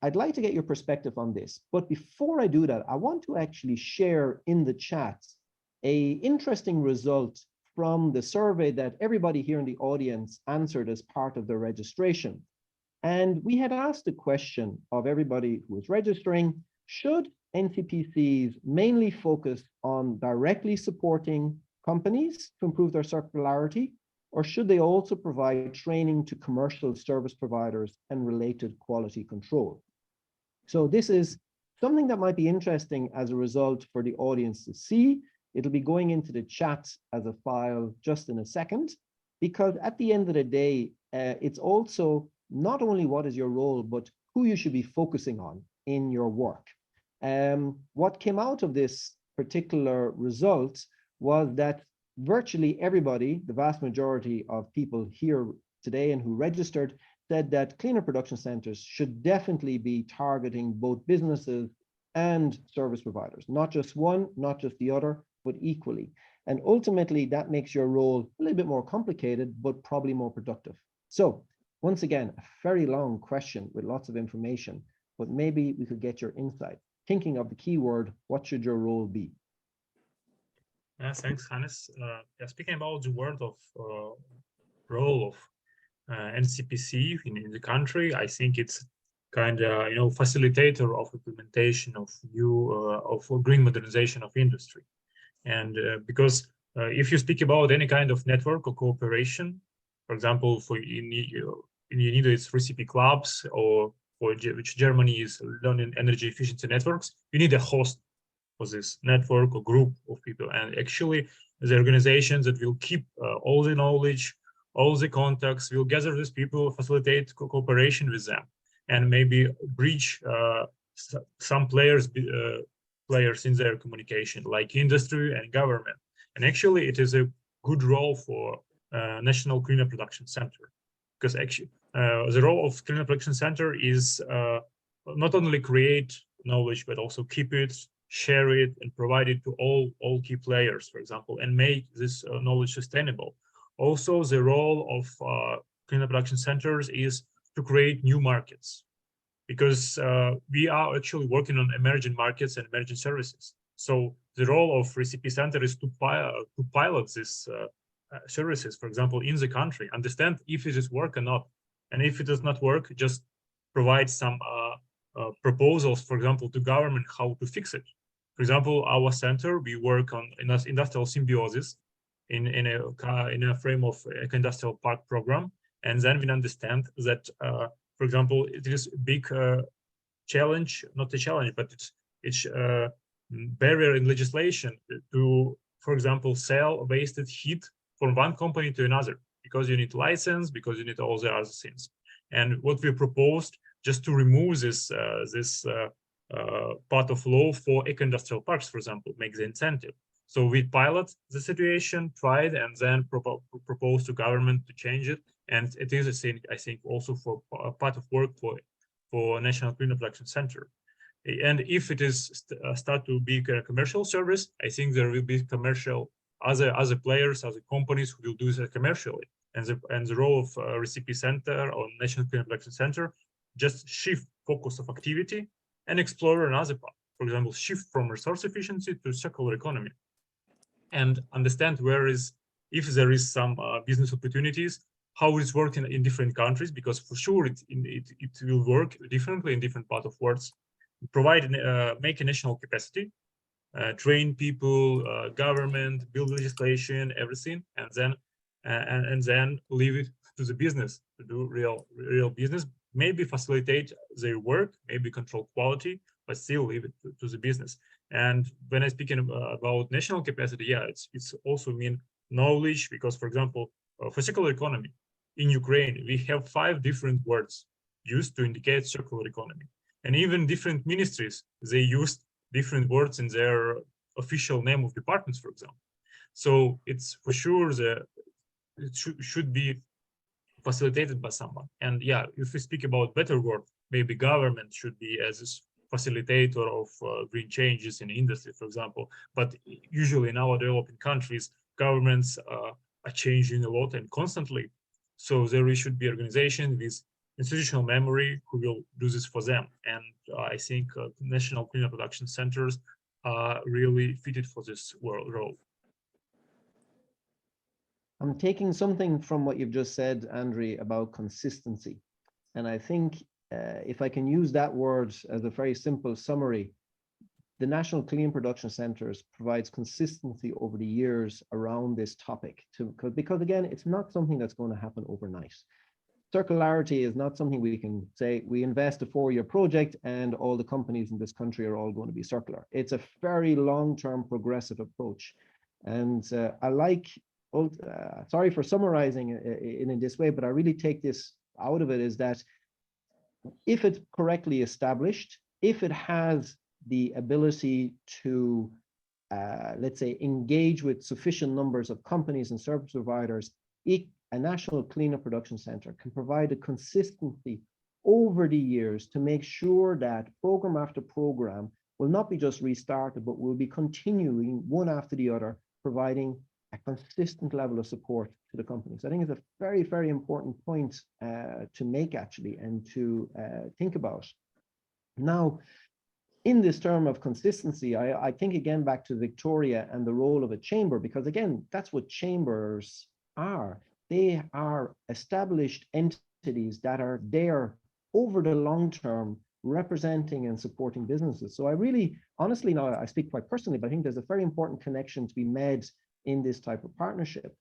I'd like to get your perspective on this. But before I do that, I want to actually share in the chat an interesting result from the survey that everybody here in the audience answered as part of their registration. And we had asked the question of everybody who was registering, should NCPCs mainly focus on directly supporting companies to improve their circularity, or should they also provide training to commercial service providers and related quality control? So this is something that might be interesting as a result for the audience to see. It'll be going into the chat as a file just in a second, because at the end of the day, it's also not only what is your role, but who you should be focusing on in your work. What came out of this particular result was that virtually everybody, the vast majority of people here today and who registered, said that cleaner production centers should definitely be targeting both businesses and service providers, not just one, not just the other, but equally. And ultimately, that makes your role a little bit more complicated, but probably more productive. So once again, a very long question with lots of information, but maybe we could get your insight. Thinking of the keyword, what should your role be? Thanks, Hannes. Speaking about the word of role of NCPC in the country, I think it's kind of facilitator of implementation of new of green modernization of industry. And because if you speak about any kind of network or cooperation, for example, you need its recipe clubs, or for which Germany is learning energy efficiency networks, you need a host for this network or group of people. And actually, the organizations that will keep all the knowledge, all the contacts, will gather these people, facilitate cooperation with them, and maybe bridge some players in their communication, like industry and government. And actually, it is a good role for National Cleaner Production Center, because actually the role of Cleaner Production Center is not only create knowledge, but also keep it, share it, and provide it to all key players, for example, and make this knowledge sustainable. Also, the role of Cleaner Production Centers is to create new markets, because we are actually working on emerging markets and emerging services. So the role of Recipe Center is to pilot these services, for example, in the country, understand if it is work or not. And if it does not work, just provide some proposals, for example, to government how to fix it. For example, our center, we work on industrial symbiosis in a frame of eco-industrial park program. And then we understand that, for example, it is a big challenge, not a challenge, but it's barrier in legislation to, for example, sell wasted heat from one company to another, because you need license, because you need all the other things. And what we proposed, just to remove this part of law for eco-industrial parks, for example, make the incentive. So we pilot the situation, tried, and then propose to government to change it. And it is a thing, I think, also for a part of work for National Cleaner Production Center. And if it is start to be a commercial service, I think there will be commercial other players, other companies who will do that commercially. And the role of Recipe Center or National Cleaner Production Center just shift focus of activity and explore another path. For example, shift from resource efficiency to circular economy, and understand if there is some business opportunities, how it's working in different countries, because for sure it will work differently in different parts of world. Provide, make a national capacity, train people, government, build legislation, everything, and then leave it to the business to do real business. Maybe facilitate their work, maybe control quality, but still leave it to the business. And when I'm speaking about national capacity, yeah, it's also mean knowledge, because, for example, for circular economy in Ukraine, we have 5 different words used to indicate circular economy. And even different ministries, they used different words in their official name of departments, for example. So it's for sure that it should be facilitated by someone. And yeah, if we speak about better word, maybe government should be as a facilitator of green changes in industry, for example. But usually in our developing countries, governments are changing a lot and constantly. So there should be organization with institutional memory who will do this for them. And I think national cleaner production centers are really fitted for this role. I'm taking something from what you've just said, Andre, about consistency. And I think if I can use that word as a very simple summary, the National Clean Production Centers provides consistency over the years around this topic, because again, it's not something that's going to happen overnight. Circularity is not something we can say, we invest a 4-year project and all the companies in this country are all going to be circular. It's a very long-term progressive approach. And I like, sorry for summarizing it in this way, but I really take this out of it is that if it's correctly established, if it has the ability to, let's say, engage with sufficient numbers of companies and service providers, a national cleaner production center can provide a consistency over the years to make sure that program after program will not be just restarted, but will be continuing one after the other, providing a consistent level of support to the companies. I think it's a very, very important point to make actually, and to think about. Now, in this term of consistency, I think again back to Victoria and the role of a chamber, because again, that's what chambers are. They are established entities that are there over the long term, representing and supporting businesses. So I really, honestly, now I speak quite personally, but I think there's a very important connection to be made in this type of partnership.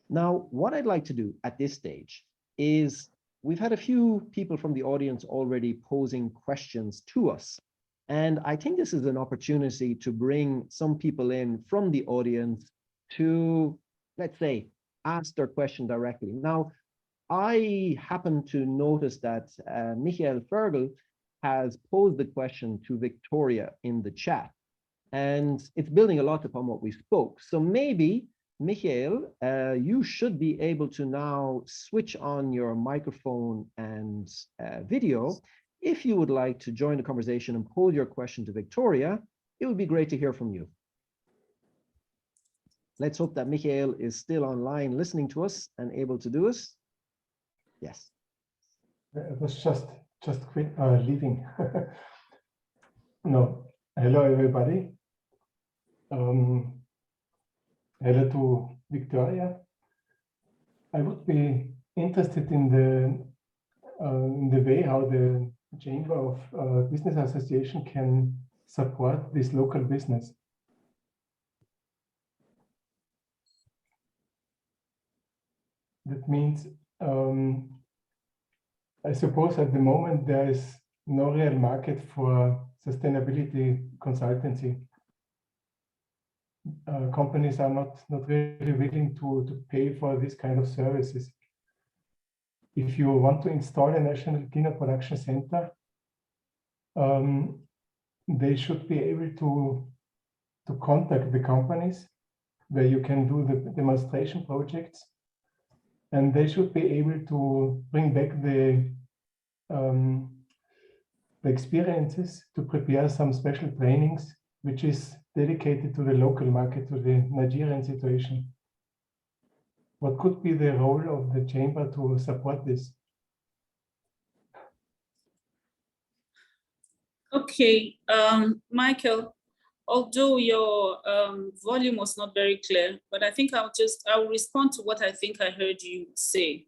Now, what I'd like to do at this stage is, we've had a few people from the audience already posing questions to us. And I think this is an opportunity to bring some people in from the audience to, let's say, ask their question directly. Now, I happen to notice that Michael Fergal has posed the question to Victoria in the chat, and it's building a lot upon what we spoke. So maybe, Michael, you should be able to now switch on your microphone and video. If you would like to join the conversation and pose your question to Victoria, it would be great to hear from you. Let's hope that Michael is still online listening to us and able to do it. Yes. I was just leaving. No. Hello, everybody. Hello to Victoria. I would be interested in the way how the Chamber of Business Association can support this local business. That means, I suppose at the moment there is no real market for sustainability consultancy. Companies are not really willing to pay for this kind of services. If you want to install a national cleaner production center, they should be able to contact the companies where you can do the demonstration projects, and they should be able to bring back the experiences to prepare some special trainings, which is dedicated to the local market, to the Nigerian situation. What could be the role of the chamber to support this? Okay, Michael, although your volume was not very clear, but I think I'll respond to what I think I heard you say.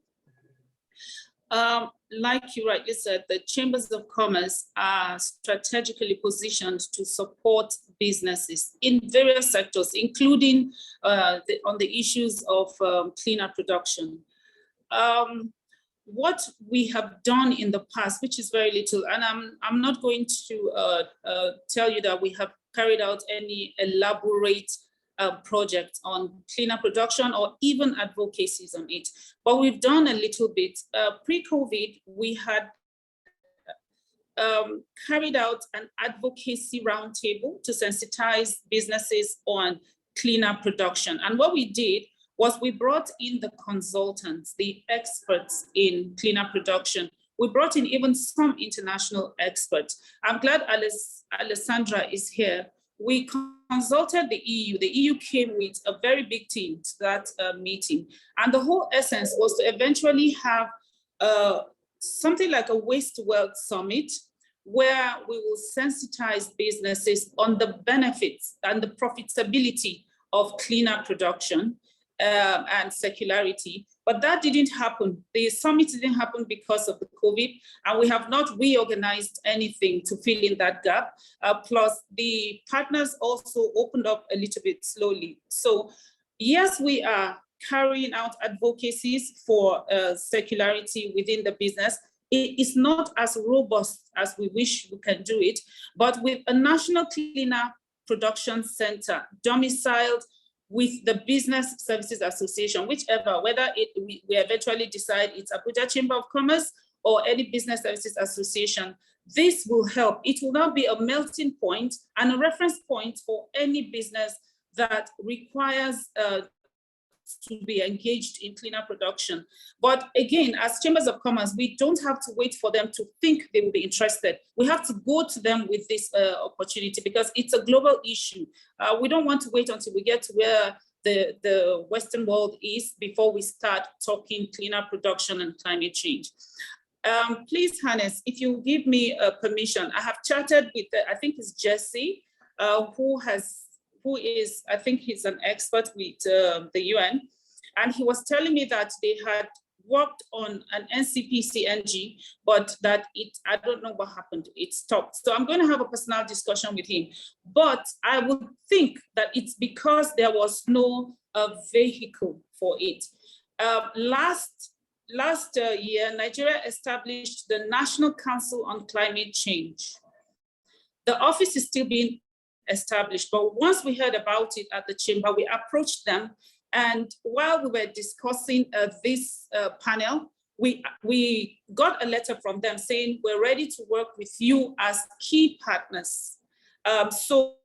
Like you rightly said, the chambers of commerce are strategically positioned to support businesses in various sectors, including on the issues of cleaner production. What we have done in the past, which is very little, and I'm not going to tell you that we have carried out any elaborate project on cleaner production or even advocacies on it, but we've done a little bit. Pre-COVID, we had carried out an advocacy roundtable to sensitize businesses on cleaner production. And what we did was we brought in the consultants, the experts in cleaner production. We brought in even some international experts. I'm glad Alessandra is here. We consulted the EU. The EU came with a very big team to that meeting. And the whole essence was to eventually have something like a waste world summit, where we will sensitize businesses on the benefits and the profitability of cleaner production and circularity. But that didn't happen. The summit didn't happen because of the COVID, and we have not reorganized anything to fill in that gap. Plus, the partners also opened up a little bit slowly. So yes, we are carrying out advocacies for circularity within the business. It is not as robust as we wish we can do it, but with a national cleaner production center domiciled with the Business Services Association, whichever, whether we eventually decide it's Abuja Chamber of Commerce or any Business Services Association, this will help. It will now be a melting point and a reference point for any business that requires to be engaged in cleaner production. But again, as Chambers of Commerce, we don't have to wait for them to think they will be interested. We have to go to them with this opportunity because it's a global issue. We don't want to wait until we get to where the Western world is before we start talking cleaner production and climate change. Please, Hannes, if you give me permission, I have chatted with, I think it's Jesse, who is, I think he's an expert with the UN, and he was telling me that they had worked on an NCPC NG, but that I don't know what happened, it stopped. So I'm going to have a personal discussion with him. But I would think that it's because there was no vehicle for it. Last year, Nigeria established the National Council on Climate Change. The office is still being established, but once we heard about it at the chamber, we approached them, and while we were discussing this panel, we got a letter from them saying we're ready to work with you as key partners. So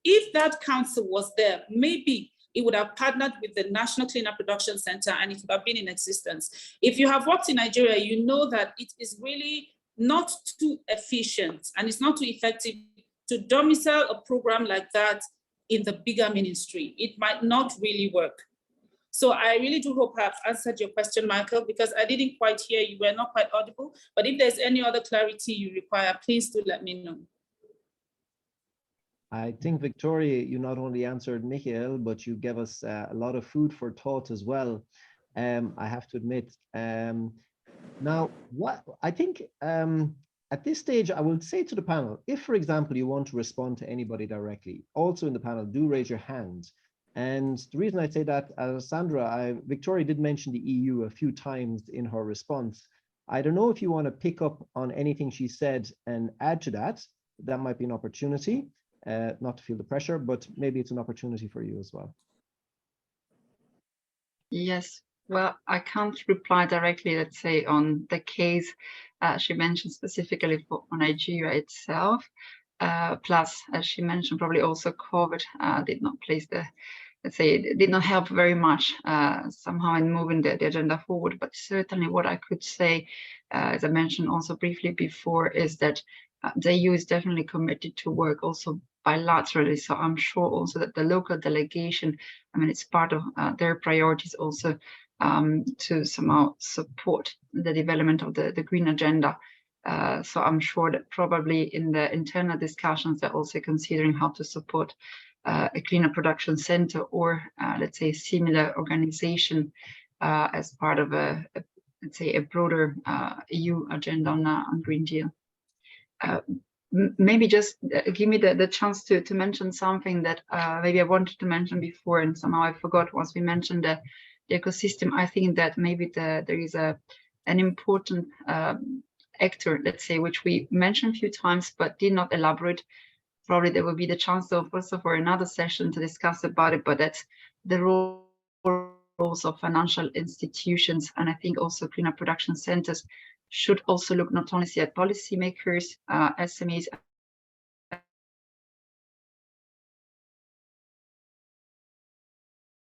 if that council was there, maybe it would have partnered with the National Cleaner Production Center and it would have been in existence. If you have worked in Nigeria, you know that it is really not too efficient and it's not too effective to domicile a program like that in the bigger ministry. It might not really work. So I really do hope I've answered your question, Michael, because I didn't quite hear you, were not quite audible. But if there's any other clarity you require, please do let me know. I think, Victoria, you not only answered Michael, but you gave us a lot of food for thought as well, I have to admit. Now, what I think, at this stage, I will say to the panel, if, for example, you want to respond to anybody directly, also in the panel, do raise your hand. And the reason I say that, Alessandra, Victoria did mention the EU a few times in her response. I don't know if you want to pick up on anything she said and add to that. That might be an opportunity, not to feel the pressure, but maybe it's an opportunity for you as well. Yes, well, I can't reply directly, let's say, on the case she mentioned specifically for Nigeria itself. Plus, as she mentioned, probably also COVID did not place the, let's say, it did not help very much somehow in moving the agenda forward. But certainly what I could say, as I mentioned also briefly before, is that the EU is definitely committed to work also bilaterally. So I'm sure also that the local delegation, I mean, it's part of their priorities also to somehow support the development of the green agenda. So I'm sure that probably in the internal discussions, they're also considering how to support a cleaner production center or let's say similar organization as part of let's say a broader EU agenda on Green Deal. Maybe just give me the chance to mention something that maybe I wanted to mention before and somehow I forgot once we mentioned the ecosystem. I think that maybe there is an important actor, let's say, which we mentioned a few times but did not elaborate. Probably there will be the chance of also for another session to discuss about it, but that's the roles of financial institutions and I think also cleaner production centers should also look not only at policymakers, SMEs,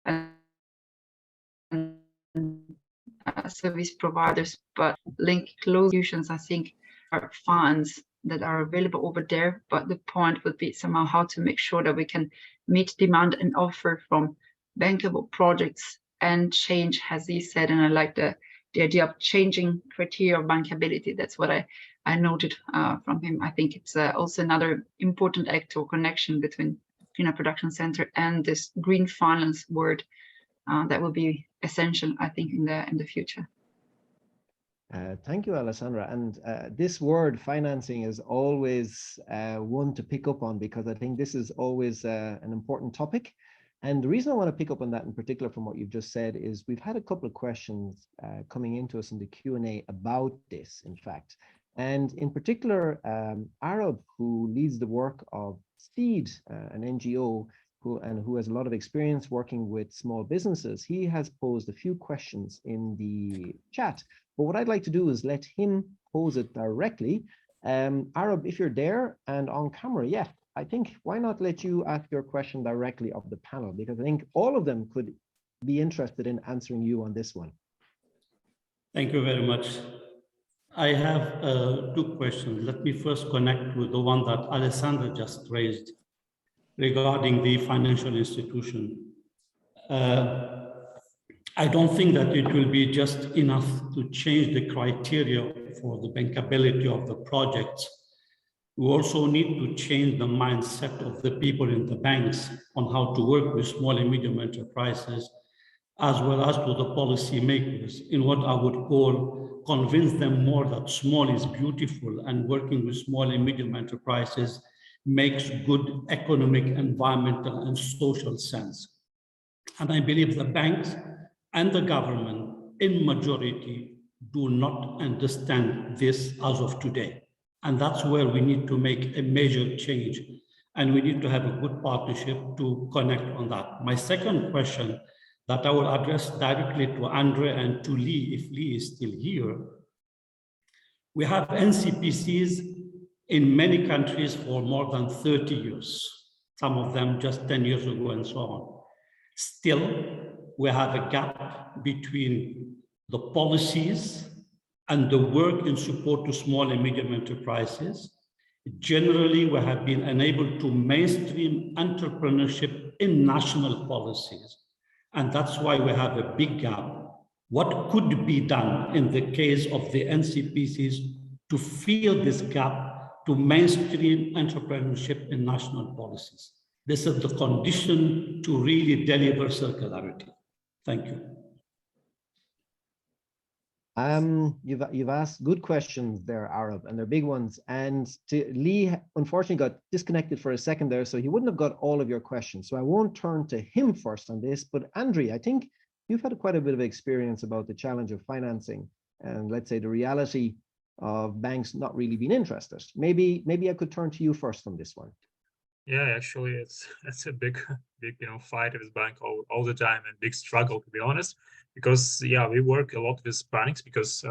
and service providers, but link close solutions, I think, are funds that are available over there. But the point would be somehow how to make sure that we can meet demand and offer from bankable projects and change, as he said, and I like the idea of changing criteria of bankability. That's what I noted from him. I think it's also another important act or connection between Greener Production Center and this green finance word that will be essential, I think, in the future. Thank you, Alessandra. And this word financing is always one to pick up on, because I think this is always an important topic. And the reason I want to pick up on that in particular from what you've just said is we've had a couple of questions coming into us in the Q&A about this, in fact. And in particular, Arab, who leads the work of SEED, an NGO, who has a lot of experience working with small businesses, he has posed a few questions in the chat. But what I'd like to do is let him pose it directly. Arab, if you're there and on camera, yeah, I think why not let you ask your question directly of the panel, because I think all of them could be interested in answering you on this one. Thank you very much. I have 2 questions. Let me first connect with the one that Alessandra just raised regarding the financial institution. I don't think that it will be just enough to change the criteria for the bankability of the projects. We also need to change the mindset of the people in the banks on how to work with small and medium enterprises, as well as to the policymakers, in what I would call convince them more that small is beautiful and working with small and medium enterprises makes good economic, environmental, and social sense. And I believe the banks and the government in majority do not understand this as of today. And that's where we need to make a major change. And we need to have a good partnership to connect on that. My second question that I will address directly to Andre and to Lee, if Lee is still here. We have NCPCs in many countries for more than 30 years, some of them just 10 years ago and so on. Still, we have a gap between the policies and the work in support to small and medium enterprises. Generally, we have been unable to mainstream entrepreneurship in national policies. And that's why we have a big gap. What could be done in the case of the NCPCs to fill this gap to mainstream entrepreneurship in national policies? This is the condition to really deliver circularity. Thank you. You've asked good questions there, Arab, and they're big ones. And Lee unfortunately got disconnected for a second there, so he wouldn't have got all of your questions. So I won't turn to him first on this, but Andre, I think you've had quite a bit of experience about the challenge of financing and let's say the reality of banks not really being interested. Maybe I could turn to you first on this one. Yeah, actually, it's a big fight with bank all the time, and big struggle, to be honest, because yeah, we work a lot with banks because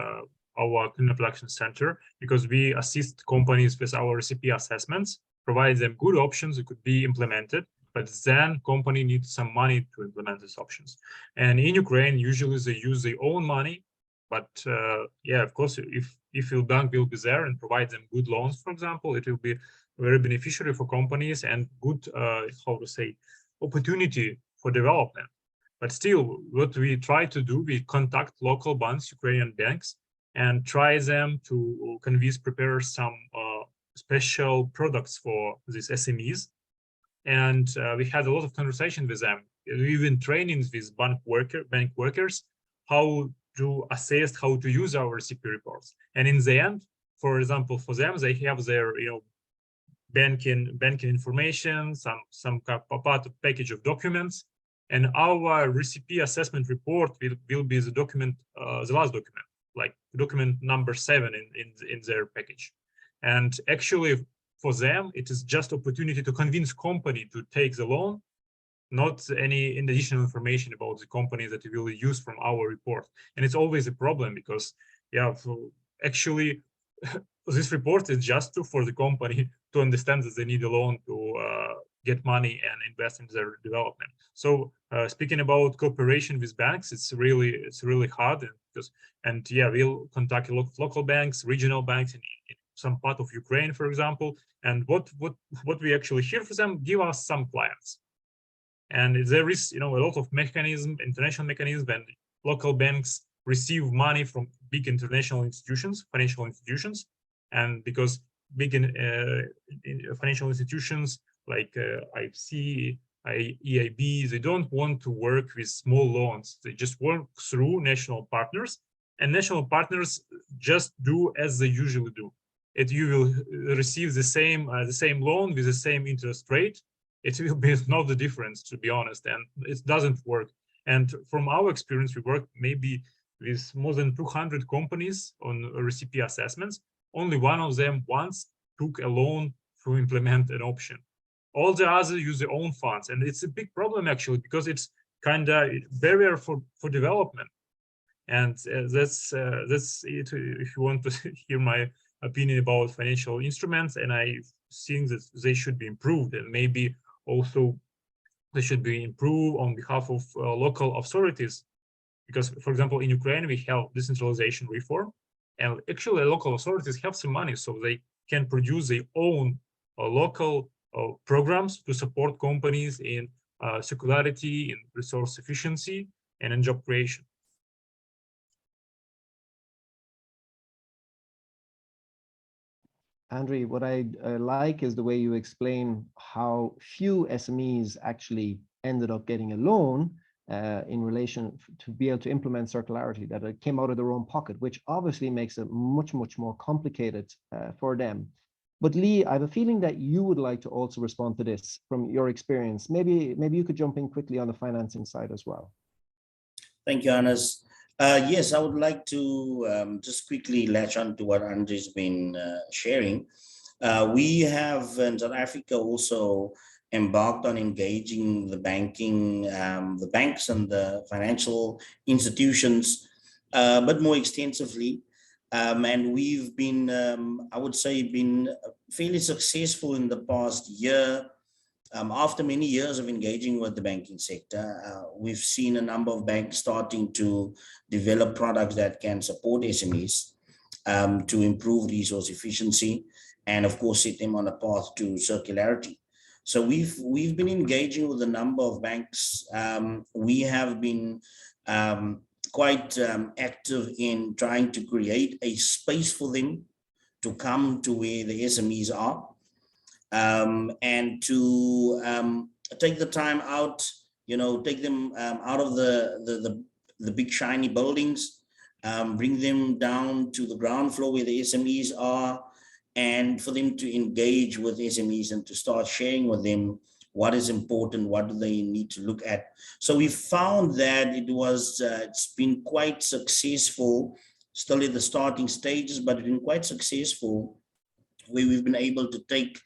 our Greener Production Center, because we assist companies with our recipe assessments, provide them good options that could be implemented, but then company needs some money to implement these options. And in Ukraine, usually they use their own money, but yeah, of course, if your bank will be there and provide them good loans, for example, it will be very beneficiary for companies and good, how to say, opportunity for development. But still, what we try to do, we contact local banks, Ukrainian banks, and try them to prepare some special products for these SMEs. And we had a lot of conversation with them, even trainings with bank workers, how to assess, how to use our recipe reports. And in the end, for example, for them, they have their banking information, some part of package of documents, and our recipe assessment report will be the document, the last document, like document number 7 in their package. And actually, for them, it is just opportunity to convince company to take the loan, not any additional information about the company that we will use from our report. And it's always a problem because, yeah, actually, this report is just for the company to understand that they need a loan to get money and invest in their development. So speaking about cooperation with banks, it's really hard, and yeah, we'll contact local banks, regional banks in some part of Ukraine, for example. And what we actually hear from them, give us some clients. And there is, a lot of international mechanism, and local banks receive money from big international institutions, financial institutions. And because big financial institutions like IFC, EIB, they don't want to work with small loans. They just work through national partners, and national partners just do as they usually do. You will receive the same loan with the same interest rate. It will be not the difference, to be honest, and it doesn't work. And from our experience, we work maybe with more than 200 companies on recipe assessments. Only one of them once took a loan to implement an option. All the others use their own funds, and it's a big problem actually, because it's kind of a barrier for development. And that's it. If you want to hear my opinion about financial instruments, and I think that they should be improved, and maybe also they should be improved on behalf of local authorities. Because, for example, in Ukraine, we have decentralization reform, and actually local authorities have some money, so they can produce their own local programs to support companies in circularity, in resource efficiency, and in job creation. Andriy, what I like is the way you explain how few SMEs actually ended up getting a loan in relation to be able to implement circularity, that it came out of their own pocket, which obviously makes it much, much more complicated for them. But Lee, I have a feeling that you would like to also respond to this from your experience. Maybe you could jump in quickly on the financing side as well. Thank you, Hannes. Yes, I would like to just quickly latch on to what Andriy's been sharing. We have in South Africa also embarked on engaging the banks and the financial institutions, but more extensively. And we've been, I would say, been fairly successful in the past year. After many years of engaging with the banking sector, we've seen a number of banks starting to develop products that can support SMEs to improve resource efficiency and, of course, set them on a path to circularity. So we've been engaging with a number of banks. We have been quite active in trying to create a space for them to come to where the SMEs are. And to take the time out, take them out of the big shiny buildings, bring them down to the ground floor where the SMEs are, and for them to engage with SMEs and to start sharing with them what is important, what do they need to look at. So we found that it's been quite successful, still in the starting stages, but it's been quite successful where we've been able to take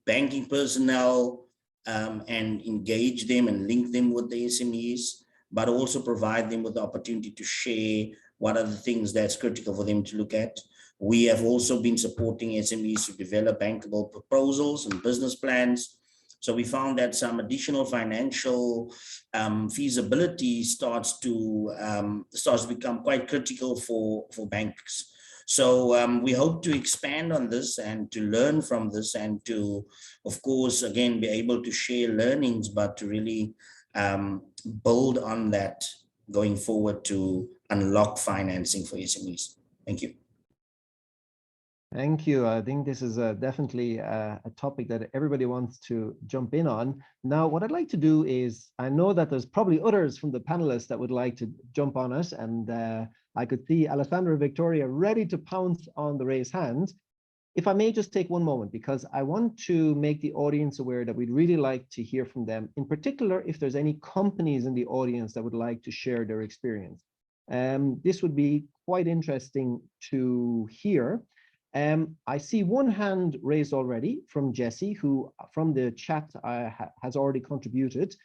banking personnel and engage them and link them with the SMEs, but also provide them with the opportunity to share what are the things that's critical for them to look at. We have also been supporting SMEs to develop bankable proposals and business plans. So we found that some additional financial feasibility starts to become quite critical for banks. So we hope to expand on this and to learn from this and to, of course, again, be able to share learnings, but to really build on that going forward to unlock financing for SMEs. Thank you. Thank you. I think this is definitely a topic that everybody wants to jump in on. Now, what I'd like to do is, I know that there's probably others from the panelists that would like to jump on it, and I could see Alessandra Victoria ready to pounce on the raised hand. If I may just take one moment, because I want to make the audience aware that we'd really like to hear from them, in particular, if there's any companies in the audience that would like to share their experience. This would be quite interesting to hear. I see one hand raised already from Jesse, who from the chat has already contributed.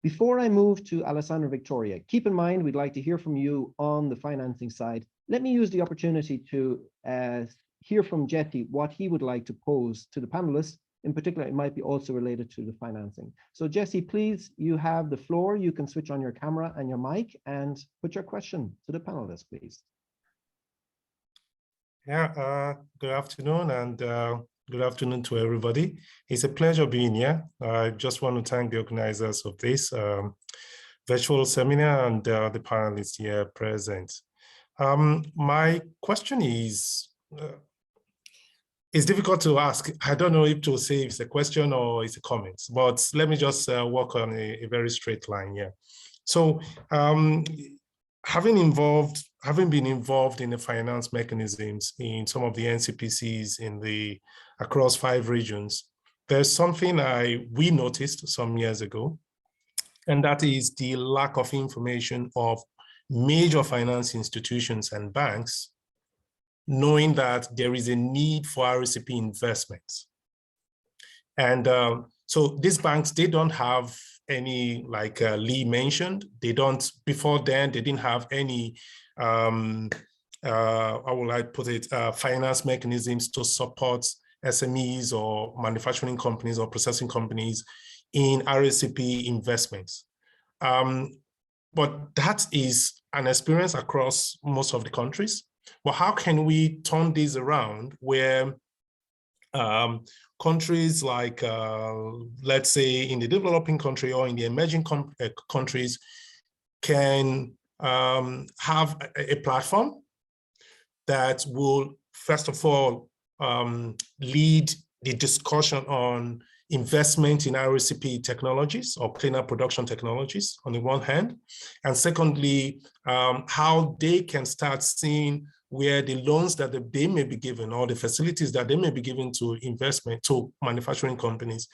Before I move to Alessandra Victoria, keep in mind we'd like to hear from you on the financing side. let me use the opportunity to hear from Jesse what he would like to pose to the panelists. In particular, it might be also related to the financing. So Jesse, please, you have the floor. You can switch on your camera and your mic and put your question to the panelists, please. Yeah, good afternoon, and good afternoon to everybody. It's a pleasure being here. I just want to thank the organizers of this virtual seminar and the panelists here present. My question is, it's difficult to ask. I don't know if to say it's a question or it's a comment, but let me just work on a very straight line here. So having been involved in the finance mechanisms in some of the NCPCs across 5 regions, there's something we noticed some years ago, and that is the lack of information of major finance institutions and banks, knowing that there is a need for RCP investments. And so these banks, they don't have any, like Lee mentioned, before then, they didn't have any, how will I put it, finance mechanisms to support SMEs or manufacturing companies or processing companies in RCP investments. But that is an experience across most of the countries. But how can we turn this around where countries like, let's say in the developing country or in the emerging countries can have a platform that will, first of all, lead the discussion on investment in RCP technologies or cleaner production technologies on the one hand, and secondly, how they can start seeing where the loans that they may be given or the facilities that they may be given to manufacturing companies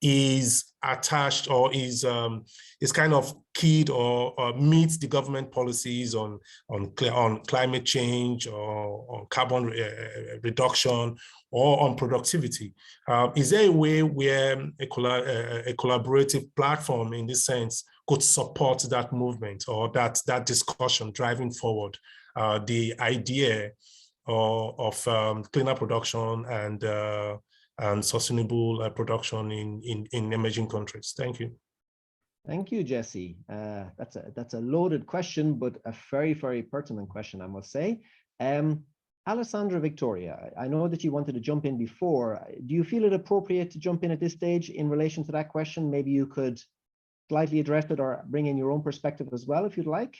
is attached or is kind of keyed or meets the government policies on climate change or on carbon reduction or on productivity. Is there a way where a collaborative platform in this sense could support that movement or that discussion driving forward the idea of cleaner production and sustainable production in emerging countries? Thank you. Thank you, Jesse. That's a loaded question, but a very, very pertinent question, I must say. Alessandra Victoria, I know that you wanted to jump in before. Do you feel it appropriate to jump in at this stage in relation to that question? Maybe you could slightly address it or bring in your own perspective as well, if you'd like.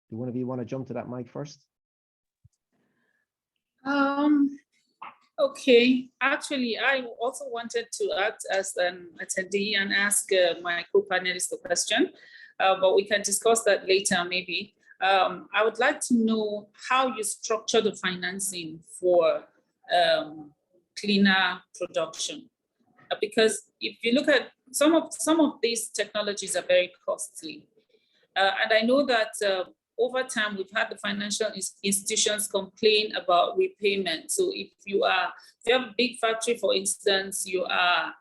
Do one of you want to jump to that mic first? Okay, actually, I also wanted to act as an attendee and ask my co-panelist a question, but we can discuss that later maybe. I would like to know how you structure the financing for cleaner production, because if you look at some of these technologies are very costly, and I know that over time we've had the financial institutions complain about repayment. So if you have a big factory, for instance, you are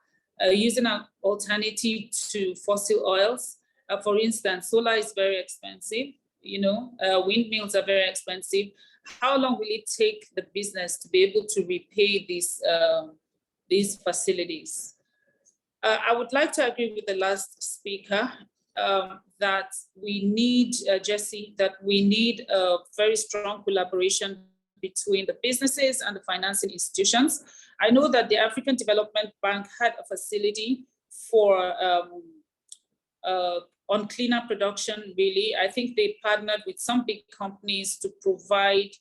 using an alternative to fossil oils. For instance, solar is very expensive. Windmills are very expensive. How long will it take the business to be able to repay these facilities? I would like to agree with the last speaker that we need, Jesse, that we need a very strong collaboration between the businesses and the financing institutions. I know that the African Development Bank had a facility for on cleaner production, really. I think they partnered with some big companies to provide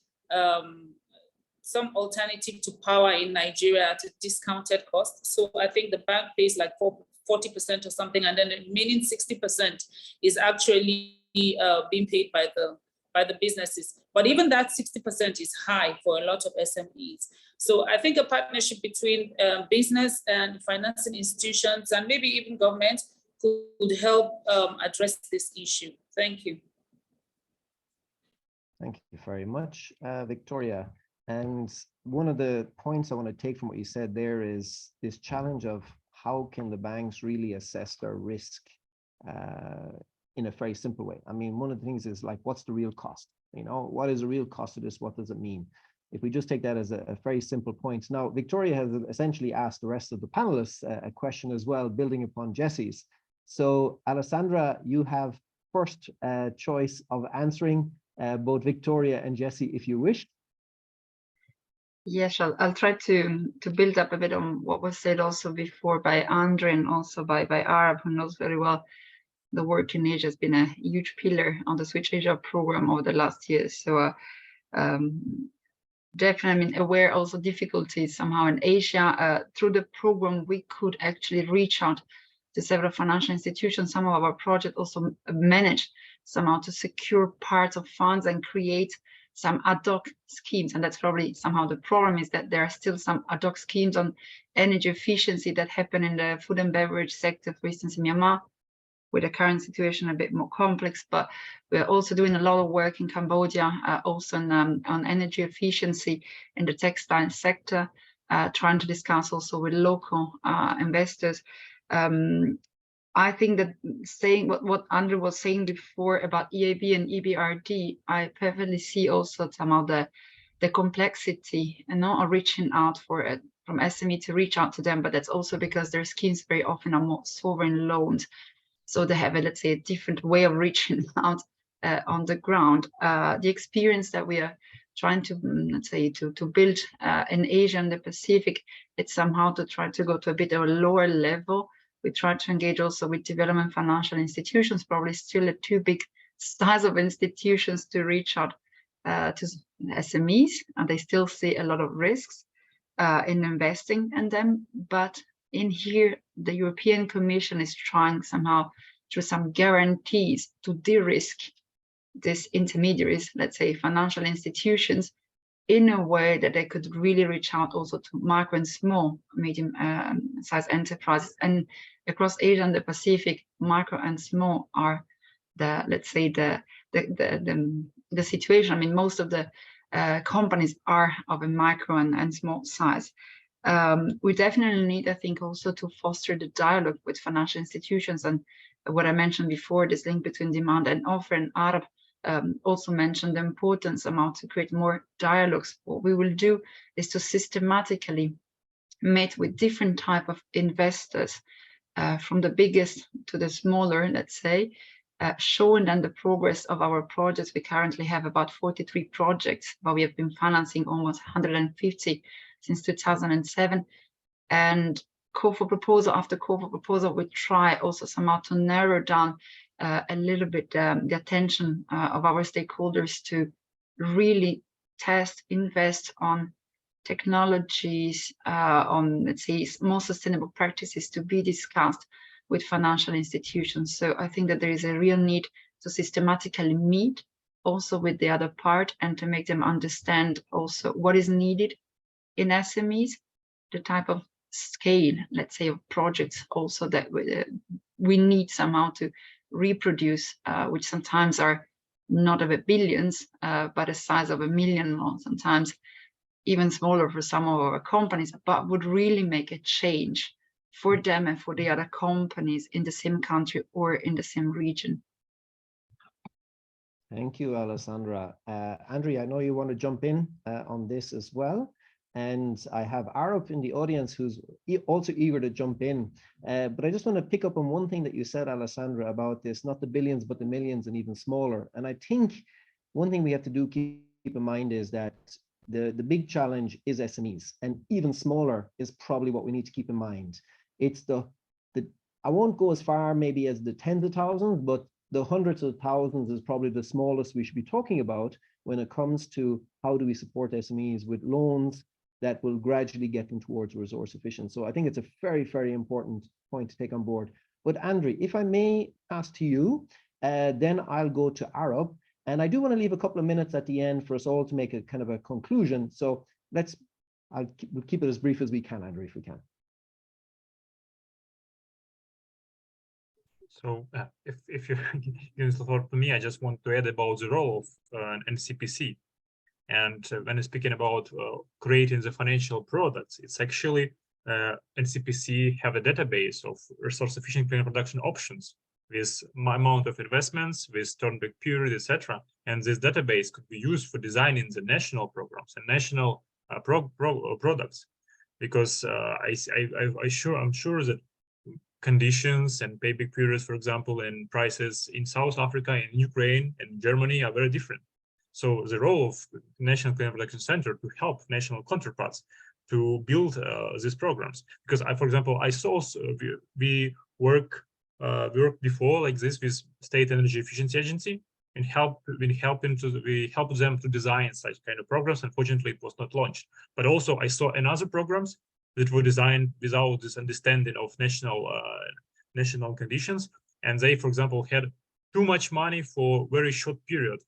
some alternative to power in Nigeria at a discounted cost. So I think the bank pays like 40% or something, and then the remaining 60% is actually being paid by the businesses. But even that 60% is high for a lot of SMEs. So I think a partnership between business and financing institutions and maybe even government could help address this issue. Thank you. Thank you very much, Victoria. And one of the points I want to take from what you said there is this challenge of how can the banks really assess their risk in a very simple way. I mean, one of the things is like, what's the real cost? You know, what is the real cost of this? What does it mean? If we just take that as a very simple point. Now, Victoria has essentially asked the rest of the panelists a question as well, building upon Jesse's. So Alessandra, you have first choice of answering both Victoria and Jesse, if you wish. Yes, I'll try to build up a bit on what was said also before by Andre and also by Arab, who knows very well the work in Asia has been a huge pillar on the Switch Asia program over the last years. So definitely, I mean, aware also difficulties somehow in Asia. Through the program, we could actually reach out to several financial institutions. Some of our projects also managed somehow to secure parts of funds and create some ad hoc schemes. And that's probably somehow the problem, is that there are still some ad hoc schemes on energy efficiency that happen in the food and beverage sector, for instance, in Myanmar, with the current situation a bit more complex. But we're also doing a lot of work in Cambodia, also on energy efficiency in the textile sector, trying to discuss also with local investors. I think that saying what Andrew was saying before about EIB and EBRD, I perfectly see also somehow the complexity and not reaching out for it from SME to reach out to them, but that's also because their schemes very often are more sovereign loans. So they have, let's say, a different way of reaching out on the ground. The experience that we are trying to, let's say, to build in Asia and the Pacific, it's somehow to try to go to a bit of a lower level. We try to engage also with development financial institutions, probably still a too big size of institutions to reach out to SMEs, and they still see a lot of risks in investing in them. But in here, the European Commission is trying somehow through some guarantees to de-risk these intermediaries, let's say financial institutions, in a way that they could really reach out also to micro and small, medium sized enterprises. And across Asia and the Pacific, micro and small are the, let's say, the situation. I mean, most of the companies are of a micro and small size. We definitely need, I think, also to foster the dialogue with financial institutions. And what I mentioned before, this link between demand and offer, and Arab also mentioned the importance amount to create more dialogues. What we will do is to systematically meet with different type of investors, from the biggest to the smaller, let's say, showing them the progress of our projects. We currently have about 43 projects, but we have been financing almost 150 since 2007. And call for proposal after call for proposal, we try also somehow to narrow down a little bit the attention of our stakeholders to really test, invest on technologies, on, let's say, more sustainable practices to be discussed with financial institutions. So I think that there is a real need to systematically meet also with the other part and to make them understand also what is needed in SMEs, the type of scale, let's say, of projects also that we need somehow to reproduce, which sometimes are not of a billions, but a size of 1 million, or sometimes even smaller for some of our companies, but would really make a change for them and for the other companies in the same country or in the same region. Thank you, Alessandra. Andrea, I know you want to jump in on this as well. And I have Arab in the audience who's also eager to jump in. But I just want to pick up on one thing that you said, Alessandra, about this, not the billions, but the millions and even smaller. And I think one thing we have to do keep in mind is that the big challenge is SMEs, and even smaller is probably what we need to keep in mind. It's I won't go as far maybe as the tens of thousands, but the hundreds of thousands is probably the smallest we should be talking about when it comes to how do we support SMEs with loans that will gradually get them towards resource efficient. So I think it's a very, very important point to take on board. But Andre, if I may ask to you, then I'll go to Arab. And I do want to leave a couple of minutes at the end for us all to make a kind of a conclusion. So we'll keep it as brief as we can, Andre, if we can. So if you give the floor to me, I just want to add about the role of an NCPC. And when you're speaking about creating the financial products, it's actually NCPC have a database of resource efficient clean production options. with amount of investments, with turnback period, etc. And this database could be used for designing the national programs and national products, because I'm sure that conditions and payback periods, for example, and prices in South Africa, in Ukraine, and Germany are very different. So the role of National Clean Production Center to help national counterparts to build these programs, because for example, I saw we worked before like this with State Energy Efficiency Agency, and we helped them to design such kind of programs. Unfortunately, it was not launched. But also, I saw another programs that were designed without this understanding of national conditions, and they, for example, had too much money for very short period,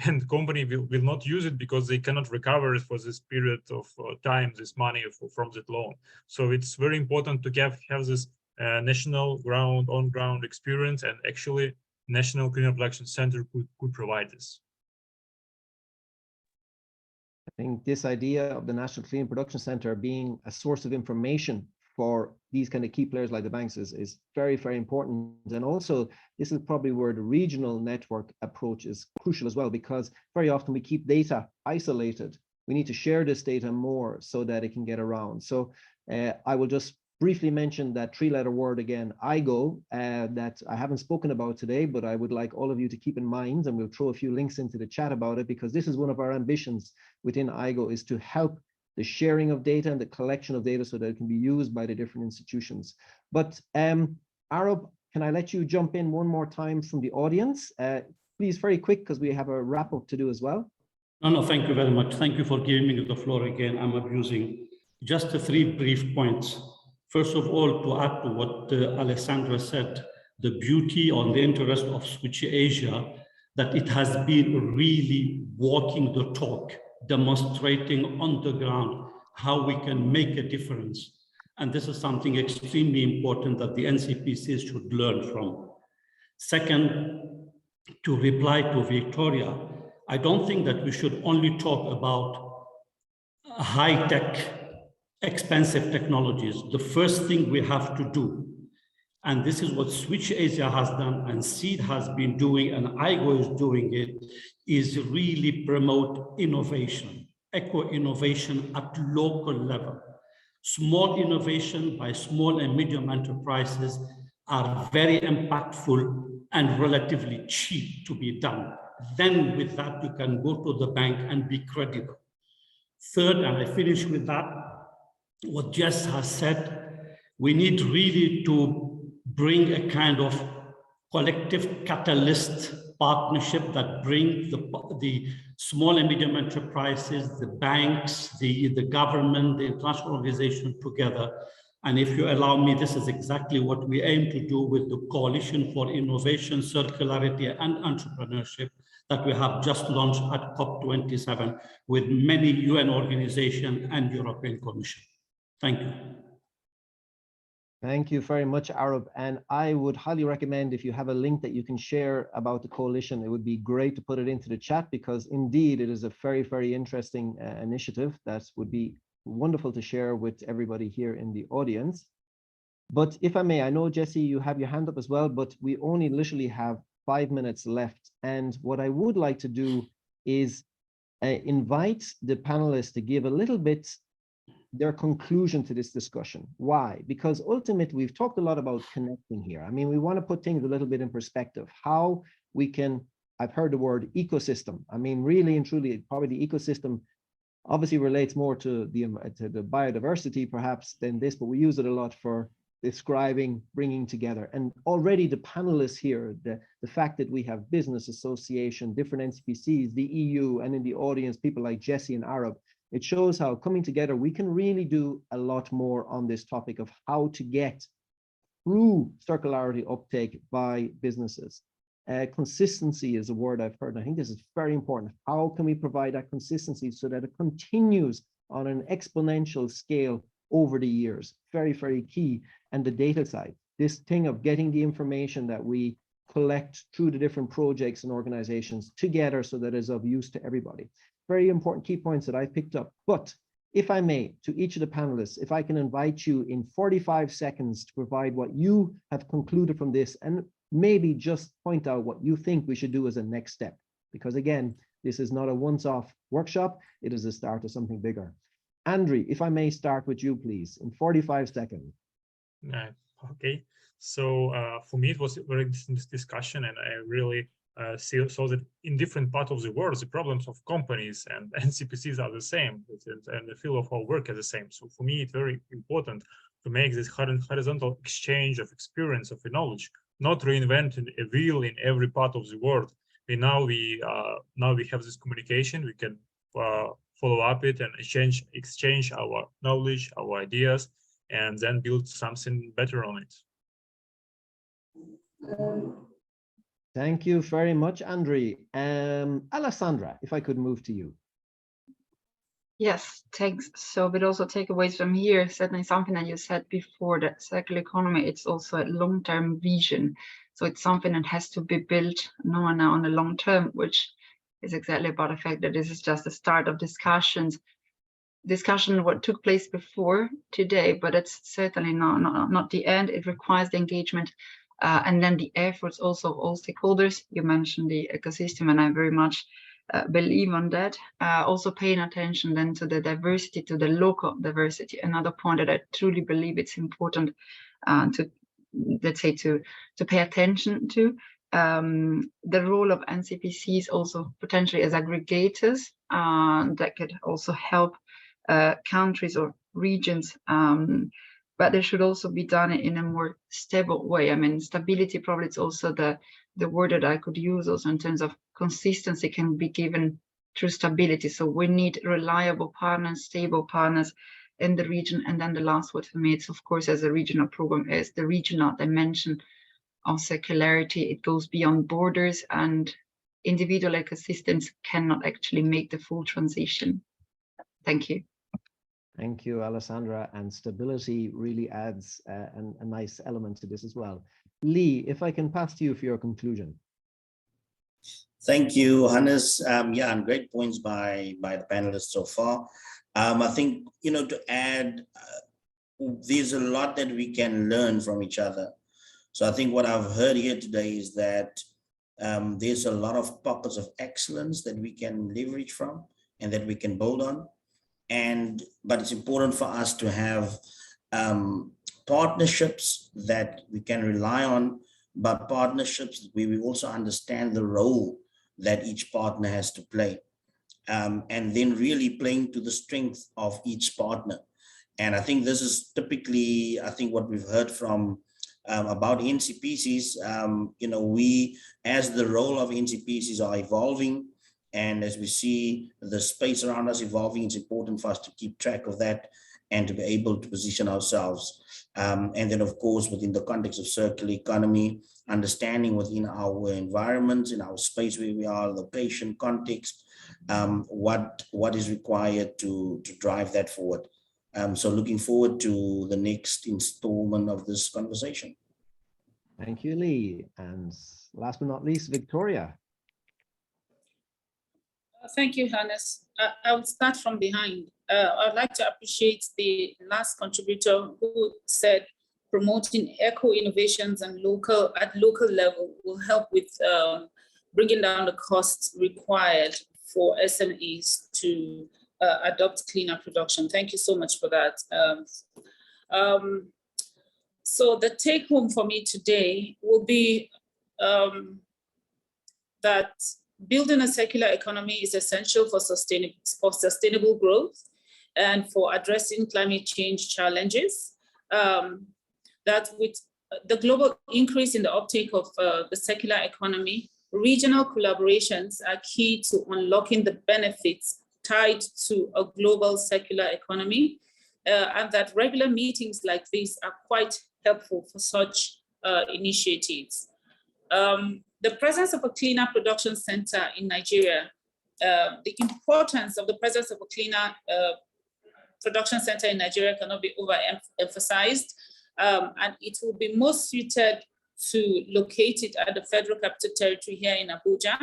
and the company will not use it because they cannot recover for this period of time this money from that loan. So it's very important to have this national on-ground experience, and actually National Clean Production Center could provide this. I think this idea of the National Clean Production Center being a source of information for these kind of key players like the banks is very, very important. And also, this is probably where the regional network approach is crucial as well, because very often we keep data isolated. We need to share this data more so that it can get around. So I will just briefly mention that three-letter word again, IGO, that I haven't spoken about today, but I would like all of you to keep in mind, and we'll throw a few links into the chat about it, because this is one of our ambitions within IGO, is to help the sharing of data and the collection of data so that it can be used by the different institutions. But Arab, can I let you jump in one more time from the audience? Please, very quick, because we have a wrap up to do as well. No, thank you very much. Thank you for giving me the floor again. I'm abusing just 3 brief points. First of all, to add to what Alessandra said, the beauty or the interest of Switch Asia, that it has been really walking the talk, demonstrating on the ground how we can make a difference. And this is something extremely important that the NCPCs should learn from. Second, to reply to Victoria, I don't think that we should only talk about high-tech, expensive technologies. The first thing we have to do, and this is what Switch Asia has done and SEED has been doing and IGO is doing it, is really promote innovation, eco-innovation at local level. Small innovation by small and medium enterprises are very impactful and relatively cheap to be done. Then with that, you can go to the bank and be credible. Third, and I finish with that, what Jess has said, we need really to bring a kind of collective catalyst partnership that brings the small and medium enterprises, the banks, the government, the international organization together. And if you allow me, this is exactly what we aim to do with the Coalition for Innovation, Circularity and Entrepreneurship that we have just launched at COP27 with many UN organizations and European Commission. Thank you. Thank you very much, Arab. And I would highly recommend, if you have a link that you can share about the coalition, it would be great to put it into the chat, because indeed it is a very, very interesting initiative that would be wonderful to share with everybody here in the audience. But if I may, I know, Jesse, you have your hand up as well, but we only literally have 5 minutes left. And what I would like to do is invite the panelists to give a little bit their conclusion to this discussion. Why? Because ultimately, we've talked a lot about connecting here. I mean, we want to put things a little bit in perspective, how we can, I've heard the word ecosystem. I mean, really and truly, probably the ecosystem obviously relates more to the biodiversity perhaps than this, but we use it a lot for describing, bringing together. And already the panelists here, the fact that we have business association, different NCPCs, the EU, and in the audience, people like Jesse and Arab, it shows how coming together, we can really do a lot more on this topic of how to get through circularity uptake by businesses. Consistency is a word I've heard, and I think this is very important. How can we provide that consistency so that it continues on an exponential scale over the years? Very, very key. And the data side, this thing of getting the information that we collect through the different projects and organizations together so that it's of use to everybody. Very important key points that I picked up. But if I may, to each of the panelists, if I can invite you in 45 seconds to provide what you have concluded from this, and maybe just point out what you think we should do as a next step. Because again, this is not a once-off workshop, it is the start of something bigger. Andrew, if I may start with you, please, in 45 seconds. Okay, so for me, it was a very interesting discussion, and I really saw that in different parts of the world, the problems of companies and NCPCs are the same, and the field of our work is the same. So for me, it's very important to make this horizontal exchange of experience, of knowledge, not reinventing a wheel in every part of the world. Now we have this communication. We can follow up it and exchange our knowledge, our ideas, and then build something better on it. Thank you very much, Andre. Alessandra, if I could move to you. Yes, thanks. So, but also takeaways from here, certainly something that you said before, that circular economy, it's also a long-term vision. So it's something that has to be built now on the long term, which is exactly about the fact that this is just the start of discussion what took place before today, but it's certainly not the end. It requires the engagement and then the efforts also of all stakeholders. You mentioned the ecosystem, and I very much believe on that. Also paying attention then to the diversity, to the local diversity. Another point that I truly believe it's important to, let's say, to pay attention to. The role of NCPCs also potentially as aggregators that could also help countries or regions, but they should also be done in a more stable way. I mean, stability probably is also the word that I could use also in terms of consistency can be given through stability. So we need reliable partners, stable partners in the region. And then the last word for me, it's of course, as a regional program, is the regional dimension of circularity. It goes beyond borders, and individual ecosystems cannot actually make the full transition. Thank you. Thank you, Alessandra. And stability really adds a nice element to this as well. Lee, if I can pass to you for your conclusion. Thank you, Hannes. Yeah, and great points by the panelists so far. I think, to add, there's a lot that we can learn from each other. So I think what I've heard here today is that there's a lot of pockets of excellence that we can leverage from and that we can build on. But it's important for us to have partnerships that we can rely on, but partnerships where we also understand the role that each partner has to play, and then really playing to the strength of each partner. And I think this is typically, I think, what we've heard from about NCPCs. We, as the role of NCPCs are evolving, and as we see the space around us evolving, it's important for us to keep track of that and to be able to position ourselves. And then, of course, within the context of circular economy, understanding within our environments, in our space where we are, location, context, what is required to drive that forward. So looking forward to the next installment of this conversation. Thank you, Lee. And last but not least, Victoria. Thank you, Hannes. I will start from behind. I'd like to appreciate the last contributor who said promoting eco-innovations and at local level will help with bringing down the costs required for SMEs to adopt cleaner production. Thank you so much for that. So the take home for me today will be that building a circular economy is essential for sustainable growth and for addressing climate change challenges. That with the global increase in the uptake of the circular economy, regional collaborations are key to unlocking the benefits tied to a global circular economy, and that regular meetings like this are quite helpful for such initiatives. The presence of a cleaner production center in Nigeria, the importance of the presence of a cleaner production center in Nigeria cannot be overemphasized, and it will be most suited to locate it at the Federal Capital Territory here in Abuja,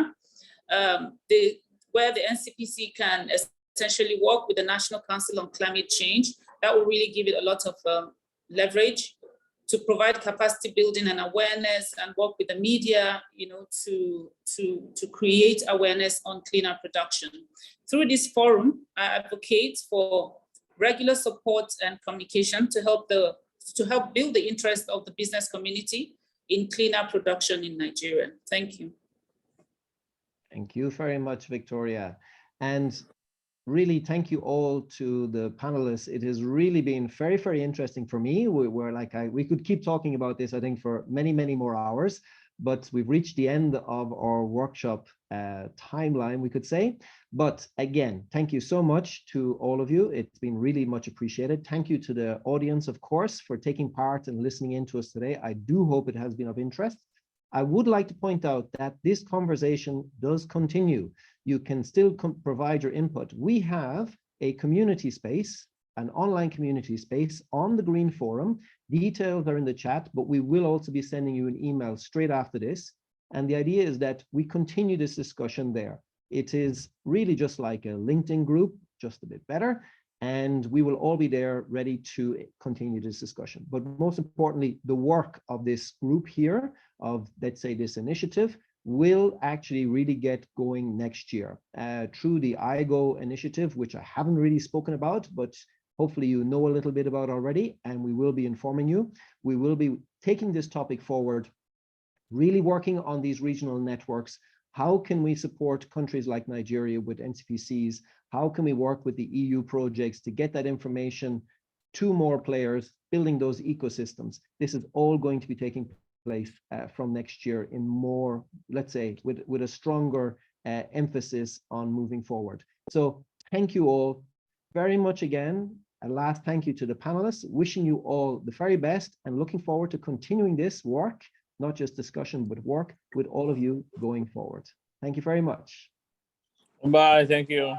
where the NCPC can potentially work with the National Council on Climate Change. That will really give it a lot of leverage to provide capacity building and awareness, and work with the media, to create awareness on cleaner production. Through this forum, I advocate for regular support and communication to help build the interest of the business community in cleaner production in Nigeria. Thank you. Thank you very much, Victoria. And really, thank you all to the panelists. It has really been very, very interesting for me. We could keep talking about this, I think, for many, many more hours, but we've reached the end of our workshop timeline, we could say. But again, thank you so much to all of you. It's been really much appreciated. Thank you to the audience, of course, for taking part and listening in to us today. I do hope it has been of interest. I would like to point out that this conversation does continue. You can still provide your input. We have a community space, an online community space on the Green Forum. Details are in the chat, but we will also be sending you an email straight after this. And the idea is that we continue this discussion there. It is really just like a LinkedIn group, just a bit better. And we will all be there ready to continue this discussion. But most importantly, the work of this group here, of, let's say, this initiative, will actually really get going next year through the IGO initiative, which I haven't really spoken about, but hopefully you know a little bit about already, and we will be informing you. We will be taking this topic forward, really working on these regional networks. How can we support countries like Nigeria with NCPCs? How can we work with the EU projects to get that information to more players, building those ecosystems? This is all going to be taking place from next year in more, let's say, with a stronger emphasis on moving forward. So thank you all very much again. A last thank you to the panelists, wishing you all the very best and looking forward to continuing this work, not just discussion, but work with all of you going forward. Thank you very much. Bye. Thank you.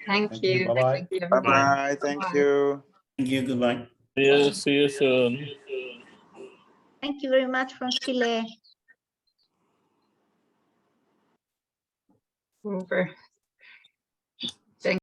Thank you. Bye-bye. Bye-bye. Thank you. Thank you. Goodbye. See you soon. Thank you very much from Chile. Over.